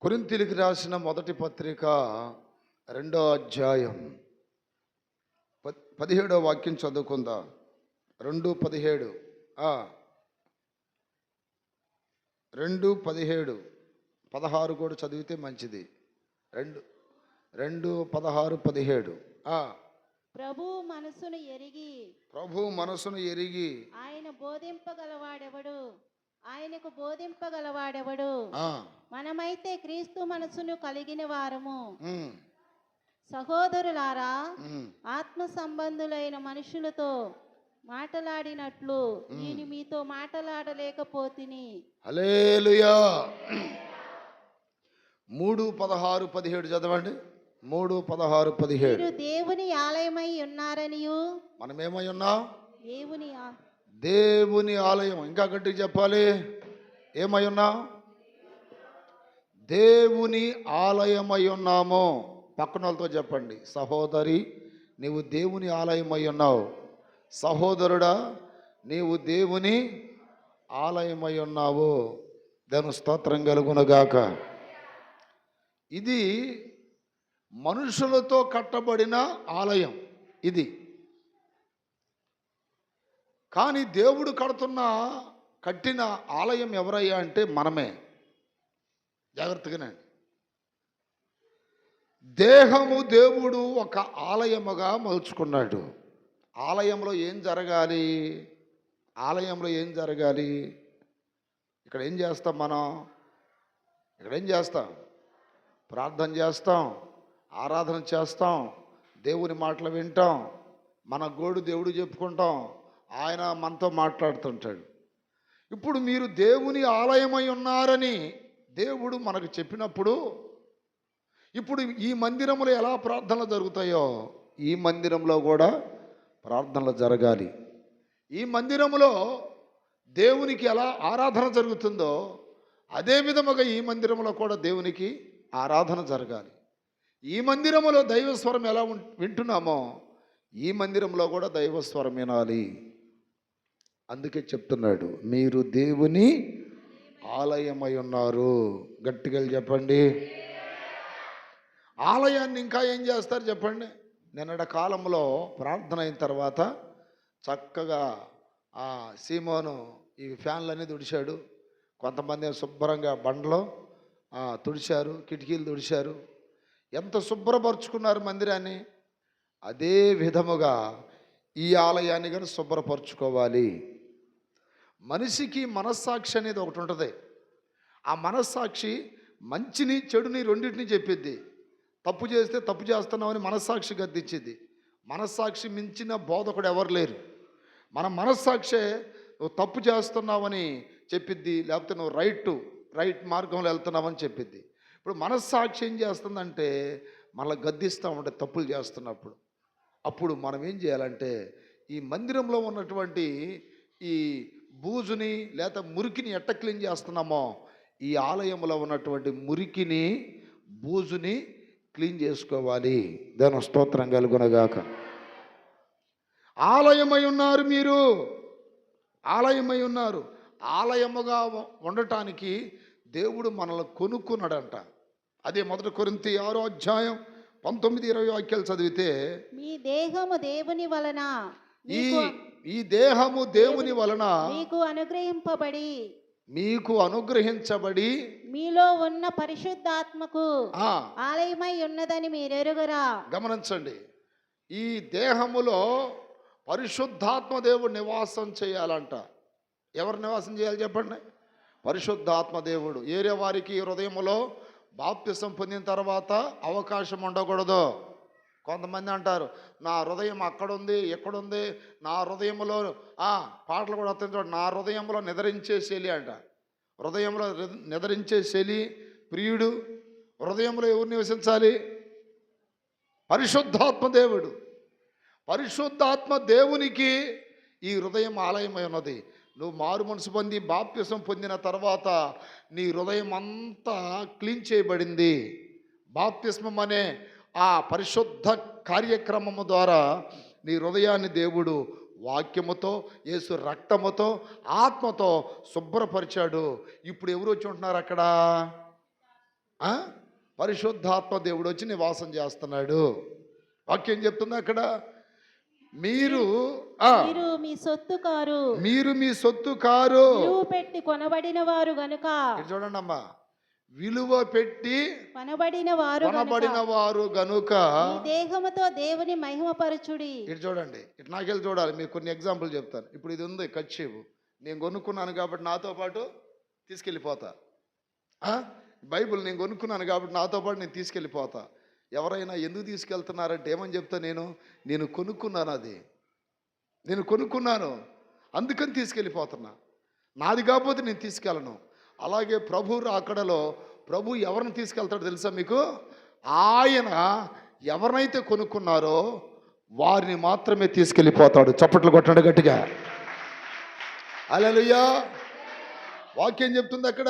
కొరింథీయులకు రాసిన మొదటి పత్రిక 2వ అధ్యాయం 17వ వాక్యం చదువుకుందాం. 2:17 2:17 16 కూడా చదివితే మంచిది. 2:16-17 ప్రభు మనసును ఎరిగి ఆయనకు బోధింపగలవాడెవడు? మనమైతే క్రీస్తు మనసును కలిగిన వారము. సహోదరులారా, ఆత్మ సంబంధులైన మనుషులతో మాట్లాడినట్లు నేను మీతో మాట్లాడలేకపోతిని. హల్లెలూయా. 3:16-17 చదవండి. 3:16-17 మీరు దేవుని ఆలయమై ఉన్నారనియు. మనమేమై ఉన్నాం? దేవుని ఆలయం. ఇంకా గట్టిగా చెప్పాలి. ఏమై ఉన్నాం? దేవుని ఆలయమై ఉన్నాము. పక్కన వాళ్ళతో చెప్పండి, సహోదరి నీవు దేవుని ఆలయమై ఉన్నావు. సహోదరుడా నీవు దేవుని ఆలయమై ఉన్నావు. దేవుని స్తోత్రం కలుగునుగాక. ఇది మనుషులతో కట్టబడిన ఆలయం ఇది. కానీ దేవుడు కట్టిన ఆలయం ఎవరయ్యా అంటే మనమే. జాగ్రత్తగానే. దేహము దేవుడు ఒక ఆలయముగా మలుచుకున్నాడు. ఆలయంలో ఏం జరగాలి? ఇక్కడ ఏం చేస్తాం మనం? ప్రార్థన చేస్తాం, ఆరాధన చేస్తాం, దేవుని మాటలు వింటాం, మన గోడు దేవుడు చెప్పుకుంటాం, ఆయన మనతో మాట్లాడుతుంటాడు. ఇప్పుడు మీరు దేవుని ఆలయమై ఉన్నారని దేవుడు మనకు చెప్పినప్పుడు, ఇప్పుడు ఈ మందిరంలో ఎలా ప్రార్థనలు జరుగుతాయో ఈ మందిరంలో కూడా ప్రార్థనలు జరగాలి. ఈ మందిరంలో దేవునికి ఎలా ఆరాధన జరుగుతుందో అదే విధముగా ఈ మందిరంలో కూడా దేవునికి ఆరాధన జరగాలి. ఈ మందిరంలో దైవస్వరం ఎలా వింటున్నామో ఈ మందిరంలో కూడా దైవస్వరం వినాలి. అందుకే చెప్తున్నాడు, మీరు దేవుని ఆలయమై ఉన్నారు. గట్టిగా చెప్పండి. ఆలయాన్ని ఇంకా ఏం చేస్తారు చెప్పండి? నిన్నటి కాలంలో ప్రార్థన అయిన తర్వాత చక్కగా సీమోను ఈ ఫ్యాన్లన్నీ తుడిచాడు. కొంతమంది శుభ్రంగా బండ్లో తుడిచారు, కిటికీలు తుడిచారు. ఎంత శుభ్రపరుచుకున్నారు మందిరాన్ని. అదే విధముగా ఈ ఆలయాన్ని కానీ శుభ్రపరచుకోవాలి. మనిషికి మనస్సాక్షి అనేది ఒకటి ఉంటుంది. ఆ మనస్సాక్షి మంచిని చెడుని రెండింటిని చెప్పిద్ది. తప్పు చేస్తే తప్పు చేస్తున్నామని మనస్సాక్షి గద్దించింది. మనస్సాక్షి మించిన బోధకుడు ఎవరు లేరు. మన మనస్సాక్షే నువ్వు తప్పు చేస్తున్నావని చెప్పిద్ది, లేకపోతే నువ్వు రైట్ మార్గంలో వెళ్తున్నావని చెప్పిద్ది. ఇప్పుడు మనస్సాక్షి ఏం చేస్తుందంటే మళ్ళీ గద్దిస్తూ ఉంటే తప్పులు చేస్తున్నప్పుడు. అప్పుడు మనం ఏం చేయాలంటే ఈ మందిరంలో ఉన్నటువంటి ఈ బూజుని లేదా మురికిని ఎట్ట క్లీన్ చేస్తున్నామో ఈ ఆలయంలో ఉన్నటువంటి మురికిని బూజుని క్లీన్ చేసుకోవాలి. దాని స్తోత్రం కలుగునగాక. ఆలయమై ఉన్నారు మీరు. ఆలయముగా ఉండటానికి దేవుడు మనల్ని కొనుక్కున్నాడంట. అదే 1 కొరింథీ 6వ అధ్యాయం 19-20 వాక్యాలు చదివితే, మీ దేహము దేవుని వలన ఈ దేహము దేవుని వలన మీకు అనుగ్రహించబడి మీలో ఉన్న పరిశుద్ధాత్మకు ఆలయమై ఉన్నదని మీరు ఎరుగరా. గమనించండి, ఈ దేహములో పరిశుద్ధాత్మ దేవుడు నివాసం చేయాలంట. ఎవరు నివాసం చేయాలి చెప్పండి? పరిశుద్ధాత్మ దేవుడు. ఏరే వారికి హృదయములో బాప్తిసం పొందిన తర్వాత అవకాశం ఉండకూడదు. కొంతమంది అంటారు, నా హృదయం అక్కడుంది ఎక్కడుంది, నా హృదయంలో పాటలు కూడా వస్తుంది, నా హృదయంలో నిద్రించే శైలి అంట. హృదయంలో నిద్రించే శైలి ప్రియుడు. హృదయంలో ఎవరు నివసించాలి? పరిశుద్ధాత్మ దేవుడు. పరిశుద్ధాత్మ దేవునికి ఈ హృదయం ఆలయమై ఉన్నది. నువ్వు మారు మనసు పొంది బాప్తిసం పొందిన తర్వాత నీ హృదయం అంతా క్లీన్ చేయబడింది. బాప్తిస్మం అనే ఆ పరిశుద్ధ కార్యక్రమము ద్వారా నీ హృదయాన్ని దేవుడు వాక్యముతో, యేసు రక్తముతో, ఆత్మతో శుభ్రపరిచాడు. ఇప్పుడు ఎవరు వచ్చి ఉంటున్నారు అక్కడ? ఆ? పరిశుద్ధాత్మ దేవుడు వచ్చి నివాసం చేస్తున్నాడు. వాక్యం చెప్తుంది అక్కడ, మీరు మీరు మీ సొత్తు కారు, మీరు మీ సొత్తు కారు. విలువ పెట్టి కొనబడిన వారు గనుక. ఇది చూడండి అమ్మా, విలువ పెట్టి కొనబడిన వారు కొనబడిన వారు గనుక ఈ దేహముతో దేవుని మహిమపరచుడి. ఇటు చూడండి, ఇటు నాకెళ్ళి చూడాలి. మీకు కొన్ని ఎగ్జాంపుల్ చెప్తాను. ఇప్పుడు ఇది ఉంది కచ్చిపు, నేను కొనుక్కున్నాను కాబట్టి నాతో పాటు తీసుకెళ్ళిపోతా. బైబిల్ నేను కొనుక్కున్నాను కాబట్టి నాతో పాటు నేను తీసుకెళ్ళిపోతా. ఎవరైనా ఎందుకు తీసుకెళ్తున్నారంటే ఏమని చెప్తా, నేను కొనుక్కున్నాను, అది నేను కొనుక్కున్నాను అందుకని తీసుకెళ్ళిపోతున్నా, నాది కాకపోతే నేను తీసుకెళ్ళను. అలాగే ప్రభు రాకడలో ప్రభు ఎవరిని తీసుకెళ్తాడో తెలుసా మీకు? ఆయన ఎవరినైతే కొనుక్కున్నారో వారిని మాత్రమే తీసుకెళ్ళిపోతాడు. చప్పట్లు కొట్టండి గట్టిగా. హల్లెలూయా. వాక్యం చెప్తుంది అక్కడ,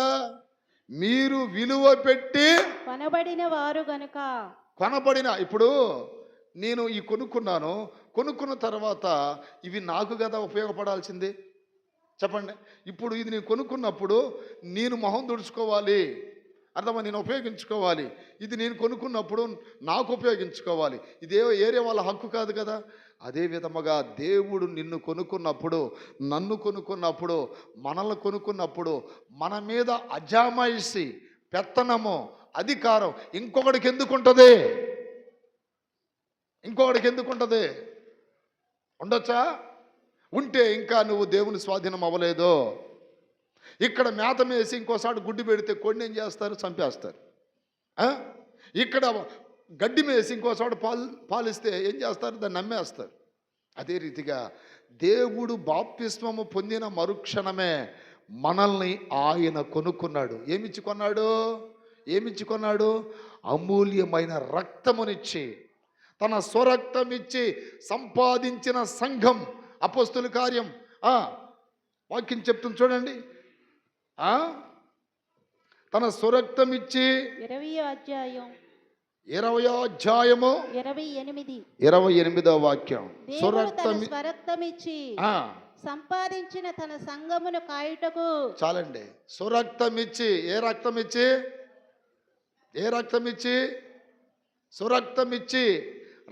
మీరు విలువ పెట్టి కొనబడిన వారు గనుక. ఇప్పుడు నేను ఈ కొనుక్కున్న తర్వాత ఇవి నాకు కదా ఉపయోగపడాల్సింది, చెప్పండి. ఇప్పుడు ఇది నేను కొనుక్కున్నప్పుడు నేను మొహం తుడుచుకోవాలి, అర్థమా, నేను ఉపయోగించుకోవాలి. ఇది నేను కొనుక్కున్నప్పుడు నాకు ఉపయోగించుకోవాలి. ఇదే ఏరే వాళ్ళ హక్కు కాదు కదా. అదే విధముగా దేవుడు నిన్ను కొనుక్కున్నప్పుడు, నన్ను కొనుక్కున్నప్పుడు, మనల్ని కొనుక్కున్నప్పుడు మన మీద అజామాయిషి, పెత్తనము, అధికారం ఇంకొకడికి ఎందుకుంటుంది? ఉండొచ్చా? ఉంటే ఇంకా నువ్వు దేవుని స్వాధీనం అవ్వలేదు. ఇక్కడ మేత మేసి ఇంకోసారి గుడ్డి పెడితే కొన్ని ఏం చేస్తారు? చంపేస్తారు. ఇక్కడ గడ్డి మేసి ఇంకోసారి పాలిస్తే ఏం చేస్తారు? దాన్ని నమ్మేస్తారు. అదే రీతిగా దేవుడు బాప్తిస్మము పొందిన మరుక్షణమే మనల్ని ఆయన కొనుక్కున్నాడు. ఏమిచ్చి కొన్నాడు? అమూల్యమైన రక్తమునిచ్చి, తన స్వరక్తమిచ్చి సంపాదించిన సంఘం. అపోస్తుల కార్యం వాక్యం చెప్తుంది చూడండి. తన స్వరక్తమిచ్చి 20వ అధ్యాయము 28వ వాక్యం. స్వరక్తమిచ్చి సంపాదించిన తన సంఘమును కాయుటకు. చాలండి. స్వరక్తమిచ్చి, ఏ రక్తమిచ్చి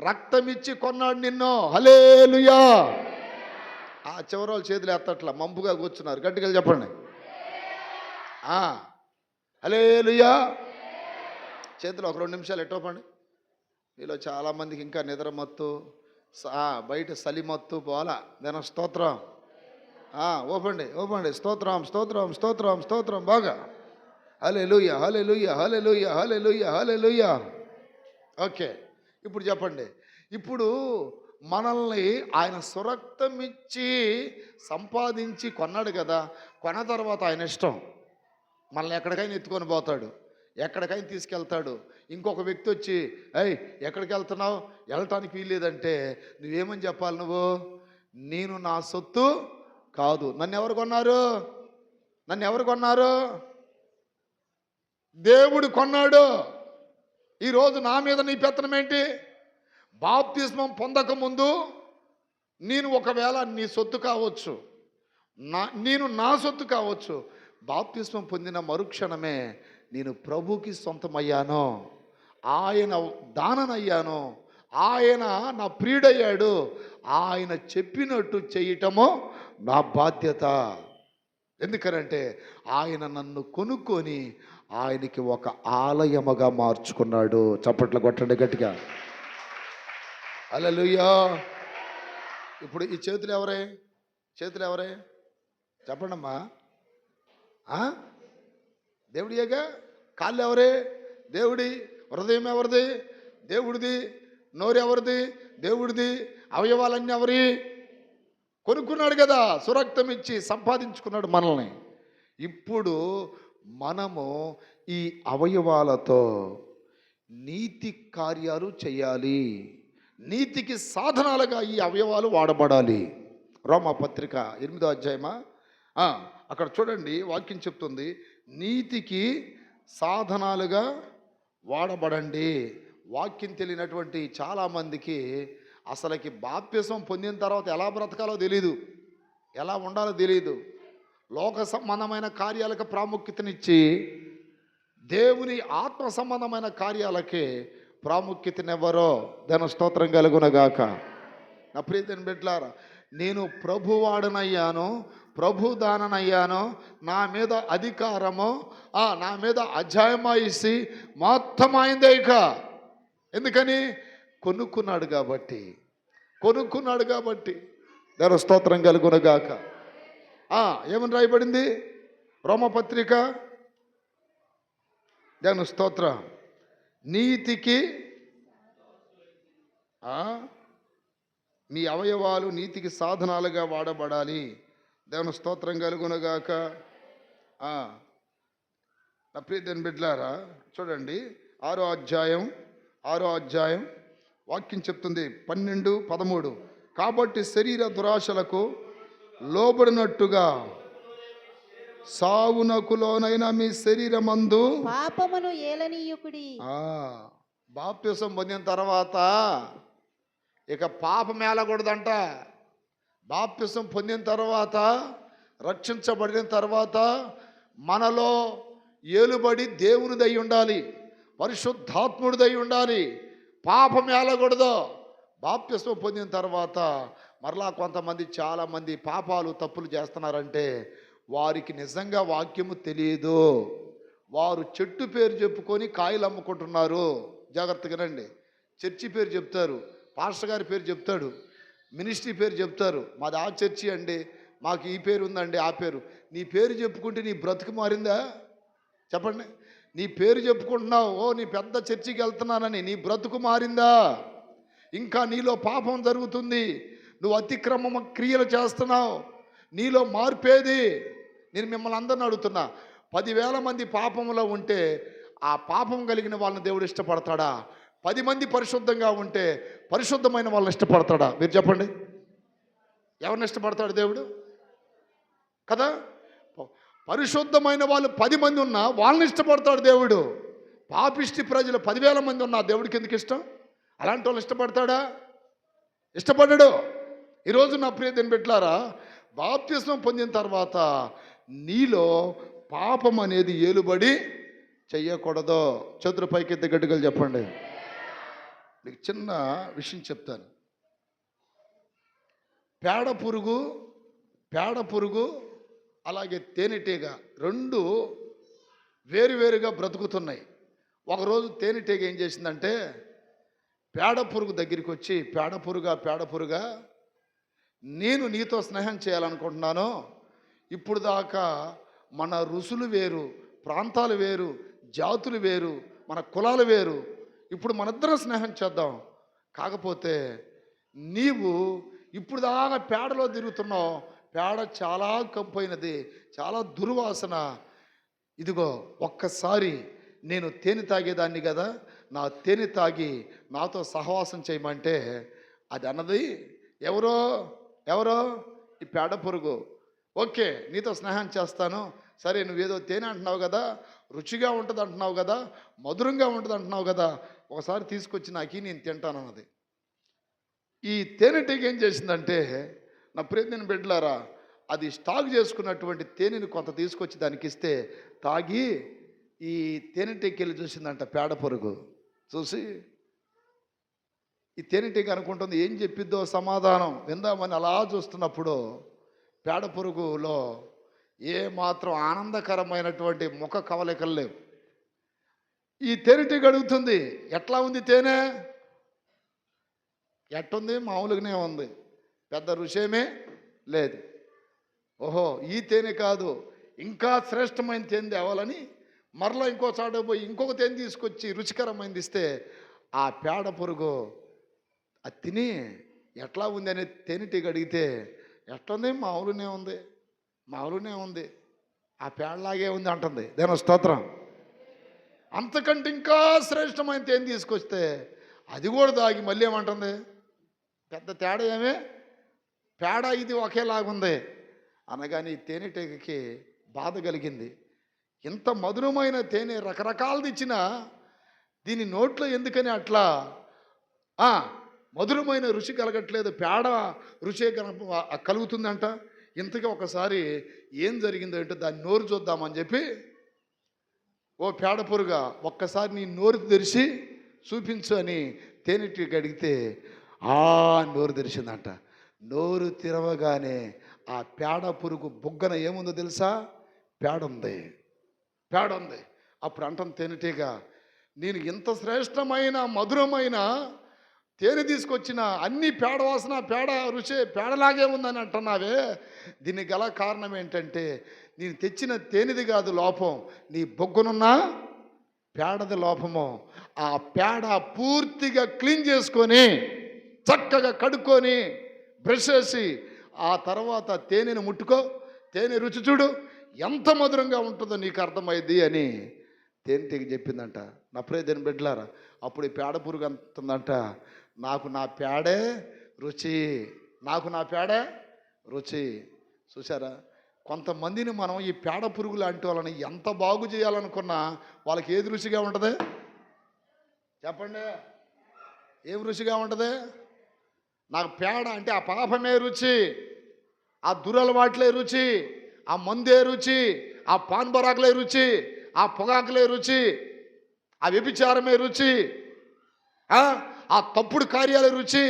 రక్తమిచ్చి కొన్నాడు నిన్ను. హల్లెలూయా. ఆ చివరోళ్ళు చేతులు ఎత్తట్లా, మంపుగా కూర్చున్నారు. గట్టిగా చెప్పండి హల్లెలూయా. చేతులు ఒక 2 నిమిషాలు ఎట్టోపండి. మీలో చాలామందికి ఇంకా నిద్రమత్తు, బయట సలిమత్తు పోలా. దాని స్తోత్రం. ఓపండి. స్తోత్రం బాగా. హల్లెలూయా. ఓకే, ఇప్పుడు చెప్పండి. ఇప్పుడు మనల్ని ఆయన స్వరక్తమిచ్చి సంపాదించి కొన్నాడు కదా. కొన్న తర్వాత ఆయన ఇష్టం, మనల్ని ఎక్కడికైనా ఎత్తుకొని పోతాడు, ఎక్కడికైనా తీసుకెళ్తాడు. ఇంకొక వ్యక్తి వచ్చి ఎక్కడికి వెళ్తున్నావు, వెళ్ళటానికి వీల్లేదంటే నువ్వేమని చెప్పాలి? నేను నా సొత్తు కాదు. నన్ను ఎవరు కొన్నారు? దేవుడు కొన్నాడు. ఈరోజు నా మీద నీ పెత్తనం ఏంటి? బాప్తిస్మం పొందకముందు నేను ఒకవేళ నీ సొత్తు కావచ్చు, నేను నా సొత్తు కావచ్చు. బాప్తిస్మం పొందిన మరుక్షణమే నేను ప్రభుకి సొంతమయ్యాను, ఆయన దాననయ్యాను, ఆయన నా ప్రియుడయ్యాడు. ఆయన చెప్పినట్టు చేయటము నా బాధ్యత. ఎందుకనంటే ఆయన నన్ను కొనుక్కొని ఆయనకి ఒక ఆలయముగా మార్చుకున్నాడు. చప్పట్లు కొట్టండి గట్టిగా. హల్లెలూయా. ఇప్పుడు ఈ చేతులు ఎవరే? చెప్పండమ్మా. దేవుడియేగా. కాళ్ళు ఎవరే? దేవుడి. హృదయం ఎవరిది? దేవుడిది. నోరు ఎవరిది? దేవుడిది. అవయవాలన్నీ ఎవరి? కొనుక్కున్నాడు కదా, సురక్తం ఇచ్చి సంపాదించుకున్నాడు మనల్ని. ఇప్పుడు మనము ఈ అవయవాలతో నీతి కార్యాలు చేయాలి. నీతికి సాధనాలుగా ఈ అవయవాలు వాడబడాలి. రోమాపత్రిక 8వ అధ్యాయమా అక్కడ చూడండి, వాక్యం చెప్తుంది, నీతికి సాధనాలుగా వాడబడండి. వాక్యం తెలియనటువంటి చాలామందికి అసలుకి బాప్తిసం పొందిన తర్వాత ఎలా బ్రతకాలో తెలియదు, ఎలా ఉండాలో తెలియదు. లోక సంబంధమైన కార్యాలకు ప్రాముఖ్యతనిచ్చి దేవుని ఆత్మ సంబంధమైన కార్యాలకి ప్రాముఖ్యతనెవ్వరో దాని స్తోత్రం కలుగునగాక. నా ప్రియమైన బిడ్డలారా, నేను ప్రభువాడనయ్యాను, ప్రభు దాననయ్యాను, నా మీద అధికారము నా మీద అధ్యాయమాయిసి మొత్తం అయిందే. ఇక ఎందుకని? కొనుక్కున్నాడు కాబట్టి దాని స్తోత్రం కలుగునగాక. ఏమని రాయబడింది? రోమపత్రిక దాని స్తోత్రం, నీతికి మీ అవయవాలు నీతికి సాధనాలుగా వాడబడాలి. దేవుని స్తోత్రం కలుగునగాక. నా ప్రియమైన బిడ్డలారా, చూడండి 6వ అధ్యాయం వాక్యం చెప్తుంది 12, 13. కాబట్టి శరీర దురాశలకు లోబడినట్టుగా సావునకు లోనైన మీ శరీరమందు పాపమును ఏలనీయుకుడి. బాప్తిసం పొందిన తర్వాత ఇక పాపం ఏలకూడదంట. బాప్తిసం పొందిన తర్వాత, రక్షించబడిన తర్వాత మనలో ఏలుబడి దేవునిదై ఉండాలి, పరిశుద్ధాత్ముడిదై ఉండాలి. పాపం ఏలకూడదు. బాప్తిసం పొందిన తర్వాత మరలా కొంతమంది, చాలామంది పాపాలు తప్పులు చేస్తున్నారంటే వారికి నిజంగా వాక్యము తెలియదు. వారు చెట్టు పేరు చెప్పుకొని కాయలు అమ్ముకుంటున్నారు. జాగ్రత్తగానండి. చర్చి పేరు చెప్తారు, పాస్టర్ గారి పేరు చెప్తాడు, మినిస్ట్రీ పేరు చెప్తారు. మాది ఆ చర్చి అండి, మాకు ఈ పేరు ఉందండి, ఆ పేరు. నీ పేరు చెప్పుకుంటే నీ బ్రతుకు మారిందా? చెప్పండి. నీ పేరు చెప్పుకుంటున్నావు, నీ పెద్ద చర్చికి వెళ్తున్నానని, నీ బ్రతుకు మారిందా? ఇంకా నీలో పాపం జరుగుతుంది, నువ్వు అతిక్రమ క్రియలు చేస్తున్నావు, నీలో మార్పేది. నేను మిమ్మల్ని అందరిని అడుగుతున్నా, 10,000 మంది పాపంలో ఉంటే ఆ పాపం కలిగిన వాళ్ళని దేవుడు ఇష్టపడతాడా? 10 మంది పరిశుద్ధంగా ఉంటే పరిశుద్ధమైన వాళ్ళని ఇష్టపడతాడా? మీరు చెప్పండి. ఎవరిని ఇష్టపడతాడు దేవుడు? కదా, పరిశుద్ధమైన వాళ్ళు 10 మంది ఉన్నా వాళ్ళని ఇష్టపడతాడు దేవుడు. పాపిష్టి ప్రజలు 10,000 మంది ఉన్నా దేవుడికి ఎందుకు ఇష్టం? అలాంటి వాళ్ళు ఇష్టపడతాడా? ఇష్టపడ్డాడు. ఈరోజు నా ప్రియమైన బిడ్డలారా, బాప్తిస్మం పొందిన తర్వాత నీలో పాపం అనేది ఏలుబడి చెయ్యకూడదు. చేతులు పైకెత్తి గట్టిగా చెప్పండి. మీకు చిన్న విషయం చెప్తాను. పేడ పురుగు అలాగే తేనెటీగ రెండు వేరువేరుగా బ్రతుకుతున్నాయి. ఒకరోజు తేనెటీగ ఏం చేసిందంటే పేడ పురుగు దగ్గరికి వచ్చి, పేడ పురుగా నేను నీతో స్నేహం చేయాలనుకుంటున్నాను. ఇప్పుడు దాకా మన రుసులు వేరు, ప్రాంతాలు వేరు, జాతులు వేరు, మన కులాలు వేరు. ఇప్పుడు మనిద్దరం స్నేహం చేద్దాం. కాకపోతే నీవు ఇప్పుడు దాకా పేడలో తిరుగుతున్నావు, పేడ చాలా కంపైనది, చాలా దుర్వాసన. ఇదిగో ఒక్కసారి నేను తేనె తాగేదాన్ని కదా, నా తేనె తాగి నాతో సహవాసం చేయమంటే అది అన్నది ఎవరో ఈ పేడ పురుగు. ఓకే, నీతో స్నేహం చేస్తాను. సరే, నువ్వేదో తేనె అంటున్నావు కదా, రుచిగా ఉంటుంది అంటున్నావు కదా, మధురంగా ఉంటుంది అంటున్నావు కదా, ఒకసారి తీసుకొచ్చి నాకి నేను తింటాను అన్నది. ఈ తేనెటీగ ఏం చేసిందంటే, నా ప్రియమైన బిడ్డలారా, అది స్టాక్ చేసుకున్నటువంటి తేనెని కొంత తీసుకొచ్చి దానికి ఇస్తే తాగి ఈ తేనెటీగకి చూసిందంట పేడ పురుగు. చూసి ఈ తేనెటీగ అనుకుంటుంది ఏం చెప్పిద్దో సమాధానం విందామని అలా చూస్తున్నప్పుడు పేడ పురుగులో ఏ మాత్రం ఆనందకరమైనటువంటి ముఖ కవలికలు లేవు. ఈ తేనెటీగ అడుగుతుంది, ఎట్లా ఉంది తేనె? ఎట్టుంది? మామూలుగానే ఉంది, పెద్ద రుచేమే లేదు. ఓహో, ఈ తేనె కాదు, ఇంకా శ్రేష్టమైన తేనె తేవాలని మరలా ఇంకో చాట పోయి ఇంకొక తేనె తీసుకొచ్చి రుచికరమైనది ఇస్తే ఆ పేడ పురుగు అది తిని ఎట్లా ఉంది అనే తేనెటీగ అడిగితే ఎట్లుంది? మామూలునే ఉంది, ఆ పేడలాగే ఉంది అంటుంది. దేవుని స్తోత్రం. అంతకంటే ఇంకా శ్రేష్టమైన తేనె తీసుకొస్తే అది కూడా తాగి మళ్ళీ ఏమంటుంది? పెద్ద తేడా ఏమే, పేడ ఇది ఒకేలాగుంది అనగాని తేనెటీగకి బాధ కలిగింది. ఇంత మధురమైన తేనె రకరకాలది ఇచ్చినా దీని నోట్లో ఎందుకని అట్లా మధురమైన రుచి కలగట్లేదు, పేడ రుచి కలుగుతుందంట. ఇంతగా ఒకసారి ఏం జరిగిందో ఏంటో దాన్ని నోరు చూద్దామని చెప్పి ఓ పేడ పురుగా ఒక్కసారి నీ నోరు తెరిచి చూపించు అని తేనెటీగ అడిగితే ఆ నోరు తెరిచిందంట. నోరు తెరవగానే ఆ పేడ పురుగు బుగ్గన ఏముందో తెలుసా? పేడ ఉంది, పేడ ఉంది. అప్పుడు అంటాం తేనెటీగ, నేను ఇంత శ్రేష్టమైన మధురమైన తేనె తీసుకొచ్చిన అన్ని పేడ వాసన పేడ రుచి పేడలాగే ఉందని అంటున్నావే, దీనికి గల కారణం ఏంటంటే నేను తెచ్చిన తేనెది కాదు లోపం, నీ బొగ్గునున్న పేడది లోపము. ఆ పేడ పూర్తిగా క్లీన్ చేసుకొని చక్కగా కడుక్కొని బ్రష్ చేసి ఆ తర్వాత తేనెను ముట్టుకో, తేనె రుచి చూడు ఎంత మధురంగా ఉంటుందో నీకు అర్థమైంది అని తేనెటీగ చెప్పిందంట. నా ప్రియమైన బిడ్డలారా, అప్పుడు ఈ పేడ పురుగు అంటుందంట, నాకు నా పేడే రుచి, నాకు నా పేడే రుచి. చూసారా, కొంతమందిని మనం ఈ పేడ పురుగు లాంటి వాళ్ళని ఎంత బాగు చేయాలనుకున్నా వాళ్ళకి ఏది రుచిగా ఉంటుంది చెప్పండి? ఏం రుచిగా ఉంటుంది? నాకు పేడ అంటే ఆ పాపమే రుచి, ఆ దురలవాట్లే రుచి, ఆ మందే రుచి, ఆ పాన్ బరాకులే రుచి, ఆ పొగాకులే రుచి, ఆ వ్యభిచారమే రుచి, ఆ తప్పుడు కార్యాలే రుచి.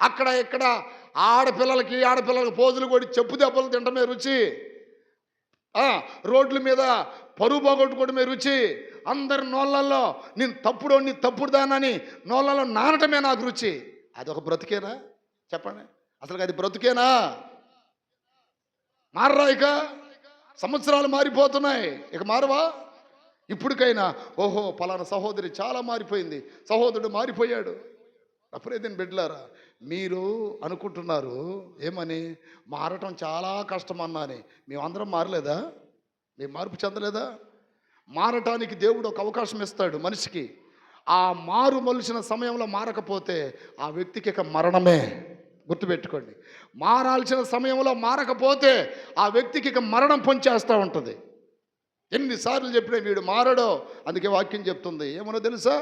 అక్కడ ఇక్కడ ఆడపిల్లలకి పోజులు కొడి చెప్పు దెబ్బలు తినడమే రుచి, రోడ్ల మీద పరువు పోగొట్టుకోవడమే రుచి, అందరి నోళ్ళల్లో నేను తప్పుడు దానని నోళ్ళల్లో నానటమే నాకు రుచి. అదొక బ్రతుకేనా చెప్పండి? అసలు అది బ్రతుకేనా? మారరా? ఇక సంవత్సరాలు మారిపోతున్నాయి, ఇక మారవా? ఇప్పటికైనా ఓహో పలానా సహోదరి చాలా మారిపోయింది, సహోదరుడు మారిపోయాడు. అప్పుడేదని బిడ్డలారా, మీరు అనుకుంటున్నారు ఏమని, మారటం చాలా కష్టం అన్నాని. మేమందరం మారలేదా? మేము మార్పు చెందలేదా? మారటానికి దేవుడు ఒక అవకాశం ఇస్తాడు మనిషికి. ఆ మారు మలిచిన సమయంలో మారకపోతే ఆ వ్యక్తికి ఇక మరణమే. గుర్తుపెట్టుకోండి, మారాల్సిన సమయంలో మారకపోతే ఆ వ్యక్తికి ఇక మరణం పొంచేస్తూ ఉంటుంది. ఎన్నిసార్లు చెప్పినా వీడు మారడో. అందుకే వాక్యం చెప్తుంది ఏమనో తెలుసా?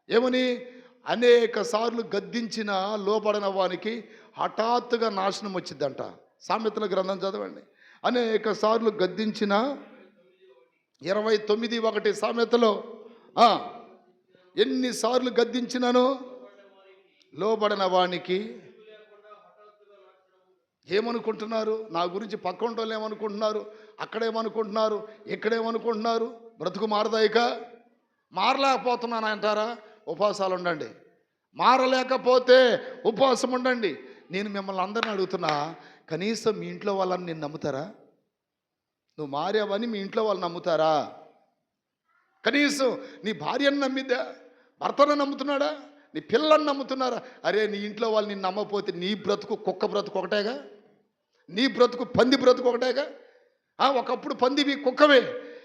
ఏమని? అనేక సార్లు గద్దించిన లోబడిన వానికి హఠాత్తుగా నాశనం వచ్చిందంట. సామెతల గ్రంథం చదవండి. అనేక సార్లు గద్దించిన 29:1 సామెతలో ఎన్నిసార్లు గద్దించినానో లోబడిన వానికి. ఏమనుకుంటున్నారు నా గురించి? పక్కంటో వాళ్ళు ఏమనుకుంటున్నారు, అక్కడేమనుకుంటున్నారు, ఇక్కడేమనుకుంటున్నారు? బ్రతుకు మారదాయిక మారలేకపోతున్నాను అంటారా? ఉపవాసాలు ఉండండి. మారలేకపోతే ఉపవాసం ఉండండి. నేను మిమ్మల్ని అందరిని అడుగుతున్నా, కనీసం మీ ఇంట్లో వాళ్ళని నేను నమ్ముతారా? నువ్వు మారావని మీ ఇంట్లో వాళ్ళు నమ్ముతారా? కనీసం నీ భార్యను నమ్మిద్దా? భర్తను నమ్ముతున్నాడా? నీ పిల్లల్ని నమ్ముతున్నారా? అరే, నీ ఇంట్లో వాళ్ళు నిన్ను నమ్మకపోతే నీ బ్రతుకు కుక్క బ్రతుకు ఒకటేగా, నీ బ్రతుకు పంది బ్రతుకు ఒకటేగా. ఒకప్పుడు పందివి కుక్కవే,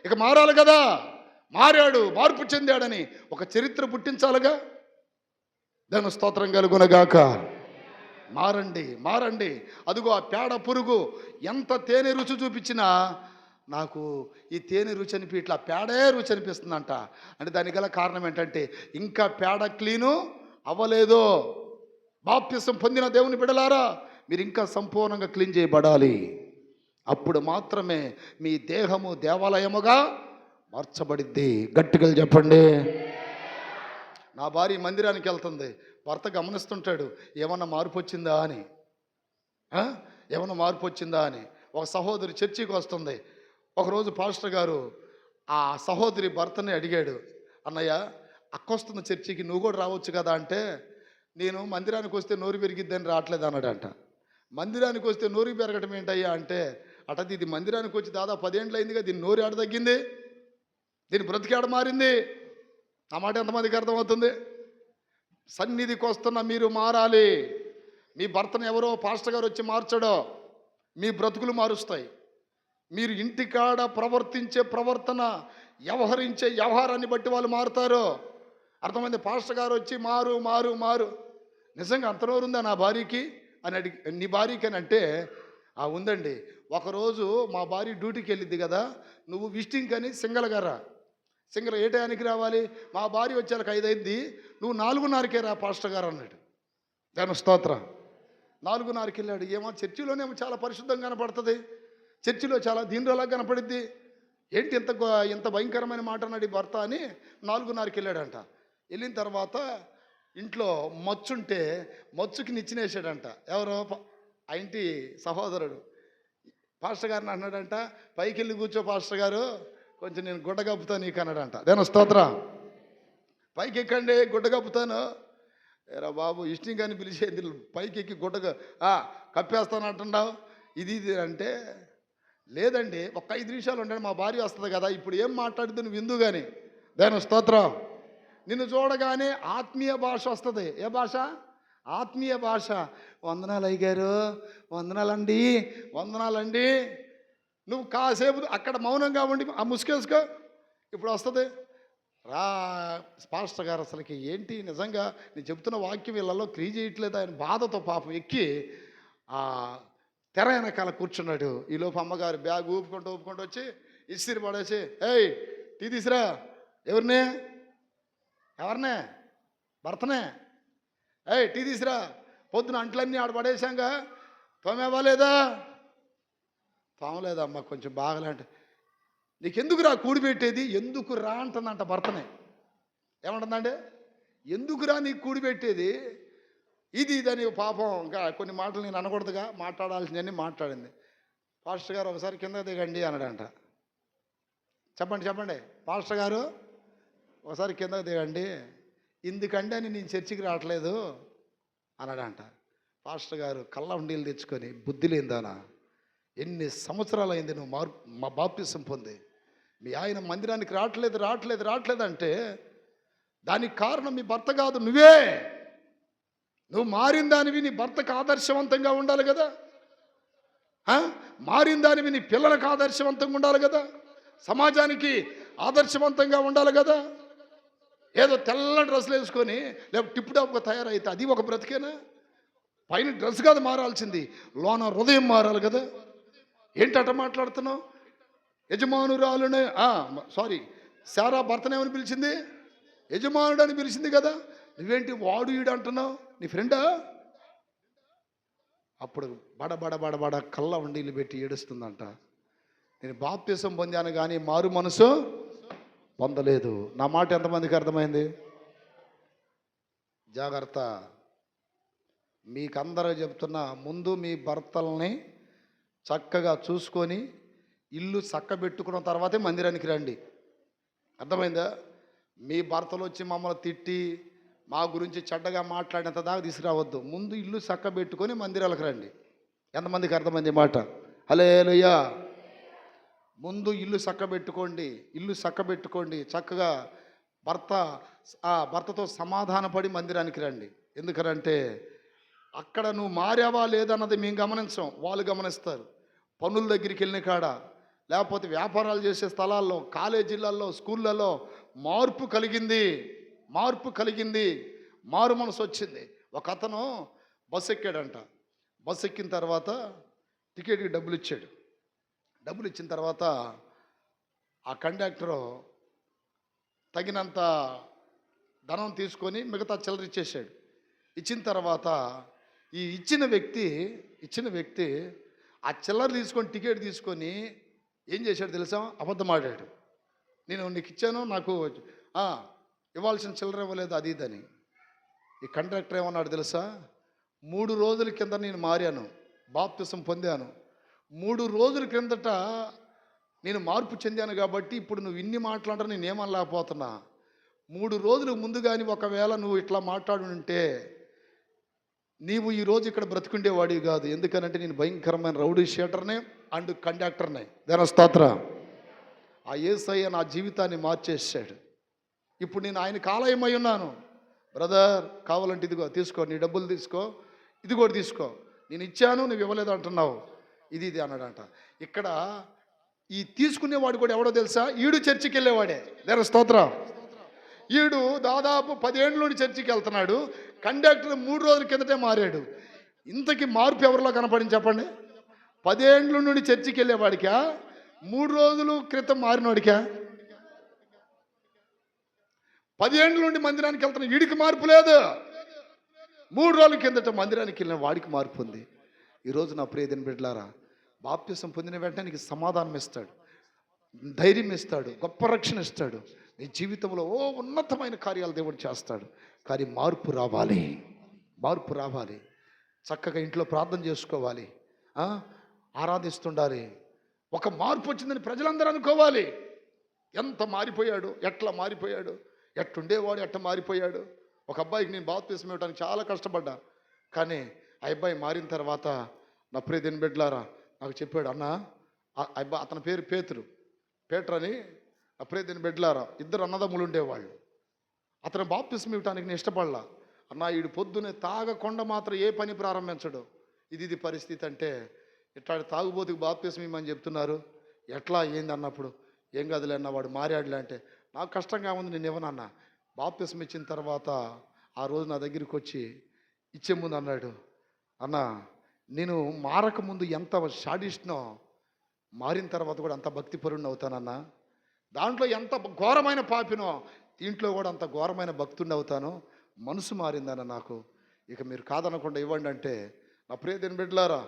ఇక మారాలి కదా. మారాడు, మార్పు చెందాడని ఒక చరిత్ర పుట్టించాలిగా. దాని స్తోత్రం కలుగునగాక. మారండి, మారండి. అదిగో ఆ పేడ పురుగు ఎంత తేనె రుచి చూపించినా నాకు ఈ తేనె రుచి అనిపించట్లా, పేడే రుచి అనిపిస్తుందంట. అంటే దానికి గల కారణం ఏంటంటే ఇంకా పేడ క్లీను అవ్వలేదు. బాప్తిసం పొందిన దేవుని బిడ్డలారా, మీరు ఇంకా సంపూర్ణంగా క్లీన్ చేయబడాలి. అప్పుడు మాత్రమే మీ దేహము దేవాలయముగా మార్చబడిద్ది. గట్టిగా చెప్పండి. నా భార్య మందిరానికి వెళ్తుంది, భర్త గమనిస్తుంటాడు ఏమన్నా మార్పు వచ్చిందా అని, ఏమన్నా మార్పు వచ్చిందా అని. ఒక సహోదరి చర్చికి వస్తుంది. ఒకరోజు పాస్టర్ గారు ఆ సహోదరి భర్తని అడిగాడు, అన్నయ్య అక్కొస్తున్న చర్చికి నువ్వు కూడా రావచ్చు కదా అంటే, నేను మందిరానికి వస్తే నోరు పెరిగిద్దని రావట్లేదు అన్నాడంట. మందిరానికి వస్తే నోరు పెరగటం ఏంటయ్యా అంటే, అటది ఇది మందిరానికి వచ్చి దాదాపు 10 ఏళ్ళు అయిందిగా, దీని నోరు ఏడ తగ్గింది, దీని బ్రతికేడ మారింది. ఆ మాట ఎంతమందికి అర్థమవుతుంది? సన్నిధికి వస్తున్న మీరు మారాలి. మీ భర్తను ఎవరో పాస్టర్ గారు వచ్చి మార్చడో, మీ బ్రతుకులు మారుస్తాయి. మీరు ఇంటికాడ ప్రవర్తించే ప్రవర్తన, వ్యవహరించే వ్యవహారాన్ని బట్టి వాళ్ళు మారుతారు. అర్థమైంది? పాస్టర్ గారు వచ్చి మారు మారు మారు, నిజంగా అంత నోరుందా నా భార్యకి అని అడిగి, నీ భార్యకి అని అంటే, ఉందండి. ఒకరోజు మా భార్య డ్యూటీకి వెళ్ళిద్ది కదా, నువ్వు విజిటింగ్ అని సింగల్గా రా. సింగల్ ఏ టయానికి రావాలి? మా భార్య వచ్చేలకు 5 అయింది, నువ్వు 4:30కే రా పాస్టర్ గారు అన్నాడు. దాని స్తోత్రం. 4:30కి వెళ్ళాడు. ఏమో చర్చిలోనేమో చాలా పరిశుద్ధంగా కనపడుతుంది, చర్చిలో చాలా దీనిలోలా కనపడిద్ది. ఏంటి ఇంత భయంకరమైన మాట అన్నాడు ఈ భర్త అని 4:30కి వెళ్ళాడంట. వెళ్ళిన తర్వాత ఇంట్లో మచ్చుంటే మచ్చుకి నిచ్చినేసాడంట. ఎవరో ఆ ఇంటి సహోదరుడు పాస్టర్ గారిని అన్నాడంట, పైకి వెళ్ళి కూర్చో పాస్టర్ గారు, కొంచెం నేను గుడ్డ కప్పుతా నీకు అన్నాడంట. దేని స్తోత్రం. పైకి ఎక్కండి, గుడ్డ కప్పుతాను. ఏరా బాబు, ఇష్టం కానీ పిలిచేది పైకి ఎక్కి గుడ్డగా కప్పేస్తాను అంటున్నావు, ఇది అంటే లేదండి, ఒక్క 5 నిమిషాలు ఉండండి, మా భార్య వస్తుంది కదా, ఇప్పుడు ఏం మాట్లాడుతుంది నువ్వు విందు కానీ. దేని స్తోత్రం. నిన్ను చూడగానే ఆత్మీయ భాష వస్తుంది. ఏ భాష? ఆత్మీయ భాష. వందనాలు అయ్యగారు, వందనాలండి, వందనాలండి. నువ్వు కాసేపు అక్కడ మౌనంగా ఉండి ఆ ముసుకేసుకో, ఇప్పుడు వస్తుంది. రా పాస్టర్ గారు, అసలుకి ఏంటి నిజంగా నేను చెప్తున్న వాక్యం వీళ్ళలో క్రియ చేయట్లేదు. ఆయన బాధతో పాపం ఎక్కి ఆ తెర వెనకాల కూర్చున్నాడు. ఈలోపు అమ్మగారు బ్యాగ్ ఊపుకుంటూ వచ్చి ఇసిరి పడేసి, ఏయ్ టీ తీసిరా. ఎవరినే? భర్తనే. ఏయ్ టీ తీసిరా, పొద్దున అంట్లన్నీ ఆడ పడేసాంగా, తోమేవా లేదా? తోమలేదమ్మా, కొంచెం బాగలేంట. నీకెందుకు రా కూడి పెట్టేది? ఎందుకు రా అంటుందంట భర్తనే. ఏమంటుందంటే, ఎందుకురా నీకు కూడి పెట్టేది? ఇదని పాపం ఇంకా కొన్ని మాటలు నేను అనకూడదుగా, మాట్లాడాల్సినవన్నీ మాట్లాడింది. పాస్టర్ గారు ఒకసారి కింద దిగండి అన్నాడంట. చెప్పండి పాస్టర్ గారు ఒకసారి కిందకు దిగండి, ఎందుకంటే అని నేను చర్చికి రావట్లేదు అన్నాడంట. పాస్టర్ గారు కళ్ళ ఉండీలు తెచ్చుకొని, బుద్ధి లేదానా, ఎన్ని సంవత్సరాలు అయింది నువ్వు మా బాప్తిసం పొంది, మీ ఆయన మందిరానికి రావట్లేదు అంటే దానికి కారణం మీ భర్త కాదు, నువ్వే. నువ్వు మారిన దానివి నీ భర్తకు ఆదర్శవంతంగా ఉండాలి కదా, మారిన దానివి నీ పిల్లలకు ఆదర్శవంతంగా ఉండాలి కదా, సమాజానికి ఆదర్శవంతంగా ఉండాలి కదా. ఏదో తెల్ల డ్రెస్సులు వేసుకొని లేకపోతే టిప్ టాప్గా తయారైతే అది ఒక బ్రతికేనా? పైన డ్రెస్ కాదు మారాల్సింది, లోన హృదయం మారాలి కదా. ఏంటట మాట్లాడుతున్నావు? యజమానురాలునే శారా భర్తనేమని పిలిచింది? యజమానుడు అని పిలిచింది కదా. నువ్వేంటి వాడు ఈడు అంటున్నావు? నీ ఫ్రెండా? అప్పుడు బడ కళ్ళ వండీలు పెట్టి ఏడుస్తుందంట. నేను బాప్తిసం పొందాను కానీ మారు మనసు పొందలేదు. నా మాట ఎంతమందికి అర్థమైంది? జాగ్రత్త. మీకందరూ చెప్తున్నా, ముందు మీ భర్తల్ని చక్కగా చూసుకొని ఇల్లు చక్కబెట్టుకున్న తర్వాతే మందిరానికి రండి. అర్థమైందా? మీ భర్తలు వచ్చి మమ్మల్ని తిట్టి మా గురించి చెడ్డగా మాట్లాడినంత దాకా తీసుకురావద్దు. ముందు ఇల్లు చక్కబెట్టుకొని మందిరాలకు రండి. ఎంతమందికి అర్థమైంది మాట? హల్లెలూయా. ముందు ఇల్లు చక్కబెట్టుకోండి, చక్కగా భర్తతో సమాధానపడి మందిరానికి రండి. ఎందుకనంటే అక్కడ నువ్వు మారావా లేదన్నది మేము గమనించం, వాళ్ళు గమనిస్తారు. పనుల దగ్గరికి వెళ్ళిన కాడ, లేకపోతే వ్యాపారాలు చేసే స్థలాల్లో, కాలేజీలలో, స్కూళ్ళలో మార్పు కలిగింది, మారు మనసు వచ్చింది. ఒక అతను బస్సు ఎక్కాడంట. బస్సు ఎక్కిన తర్వాత టికెట్కి డబ్బులు ఇచ్చాడు. డబ్బులు ఇచ్చిన తర్వాత ఆ కండక్టరు తగినంత ధనం తీసుకొని మిగతా చిల్లర ఇచ్చేసాడు. ఇచ్చిన తర్వాత ఈ ఇచ్చిన వ్యక్తి ఆ చిల్లర తీసుకొని టికెట్ తీసుకొని ఏం చేశాడు తెలుసా? అబద్ధం ఆడాడు. నేను నీకు ఇచ్చాను, నాకు ఇవ్వాల్సిన చిల్లర ఇవ్వలేదు, అది ఇదని. ఈ కండక్టర్ ఏమన్నాడు తెలుసా? 3 రోజుల కింద నేను మారాను, బాప్తిసం పొందాను. 3 రోజుల కిందట నేను మార్పు చెందాను కాబట్టి ఇప్పుడు నువ్వు ఇన్ని మాట్లాడరు, నేను ఏమనలేకపోతున్నా. 3 రోజులు ముందు కానీ ఒకవేళ నువ్వు ఇట్లా మాట్లాడుంటే నీవు ఈరోజు ఇక్కడ బ్రతుకుండేవాడివి కాదు. ఎందుకనంటే నేను భయంకరమైన రౌడీ షీటర్నే అండ్ కండక్టర్నే. దేన స్తోత్రం. ఆ యేసయ్య నా జీవితాన్ని మార్చేసాడు. ఇప్పుడు నేను ఆయనకు ఆలయమై ఉన్నాను. బ్రదర్, కావాలంటే ఇదిగో తీసుకో, నీ డబ్బులు తీసుకో, ఇది కూడా తీసుకో, నేను ఇచ్చాను, నువ్వు ఇవ్వలేదు అంటున్నావు, ఇది అన్నాడంట. ఇక్కడ ఈ తీసుకునేవాడు కూడా ఎవడో తెలుసా? ఈడు చర్చికి వెళ్ళేవాడే. దేన స్తోత్రం. ఈడు దాదాపు 10 ఏళ్ళ నుండి చర్చికి వెళ్తున్నాడు. కండక్టర్ 3 రోజుల కిందటే మారాడు. ఇంతకీ మార్పు ఎవరిలో కనపడింది చెప్పండి? 10 ఏళ్ళ నుండి చర్చికి వెళ్ళేవాడికా, 3 రోజుల క్రితం మారినోడికా? 10 ఏళ్ళ నుండి మందిరానికి వెళ్తున్న వీడికి మార్పు లేదు. 3 రోజుల కిందట మందిరానికి వెళ్ళిన వాడికి మార్పు ఉంది. ఈరోజు నా ప్రియమైన బిడ్డలారా, బాప్తిసం పొందిన వెంటనే నీకు సమాధానం ఇస్తాడు. ధైర్యం ఇస్తాడు, గొప్ప రక్షణ ఇస్తాడు. నీ జీవితంలో ఉన్నతమైన కార్యాలు దేవుడు చేస్తాడు. కానీ మార్పు రావాలి, మార్పు రావాలి. చక్కగా ఇంట్లో ప్రార్థన చేసుకోవాలి, ఆ? ఆరాధిస్తుండాలి. ఒక మార్పు వచ్చిందని ప్రజలందరూ అనుకోవాలి. ఎంత మారిపోయాడు, ఎట్లా మారిపోయాడు, ఎట్టుండేవాడు ఎట్లా మారిపోయాడు. ఒక అబ్బాయికి నేను బాప్తిస్మం ఇవ్వడానికి చాలా కష్టపడ్డా. కానీ ఆ అబ్బాయి మారిన తర్వాత నా ప్రియ దేవుని బిడ్డలారా నాకు చెప్పాడు, అన్న అబ్బాయి అతని పేరు పేటర్ అని. నా ప్రియ దేవుని బిడ్డలారా, ఇద్దరు అన్నదమ్ములు ఉండేవాళ్ళు. అతను బాప్తిస్మం ఇవ్వడానికి నేను ఇష్టపడలా. అన్న వీడు పొద్దునే తాగకుండా మాత్రం ఏ పని ప్రారంభించడు. ఇది పరిస్థితి అంటే ఇట్లా తాగుబోతుకు బాప్తిస్మం ఇవ్వమని చెప్తున్నారు, ఎట్లా ఏంది అన్నప్పుడు, ఏం కాదులే అన్న వాడు మారాడులే అంటే, నాకు కష్టంగా ఉంది, నేను ఇవ్వనన్నా. బాప్తిస్మం ఇచ్చిన తర్వాత ఆ రోజు నా దగ్గరికి వచ్చి ఇచ్చే ముందు అన్నాడు, అన్న నేను మారక ముందు ఎంత షాడిస్ట్నో, మారిన తర్వాత కూడా అంత భక్తిపరుణ్ణి అవుతానన్నా. దాంట్లో ఎంత ఘోరమైన పాపినో దీంట్లో కూడా అంత ఘోరమైన భక్తుడిని అవుతాను. మనసు మారిందన్న నాకు. ఇక మీరు కాదనకుండా ఇవ్వండి అంటే, నా ప్రియ దేవుని బిడ్డలారా,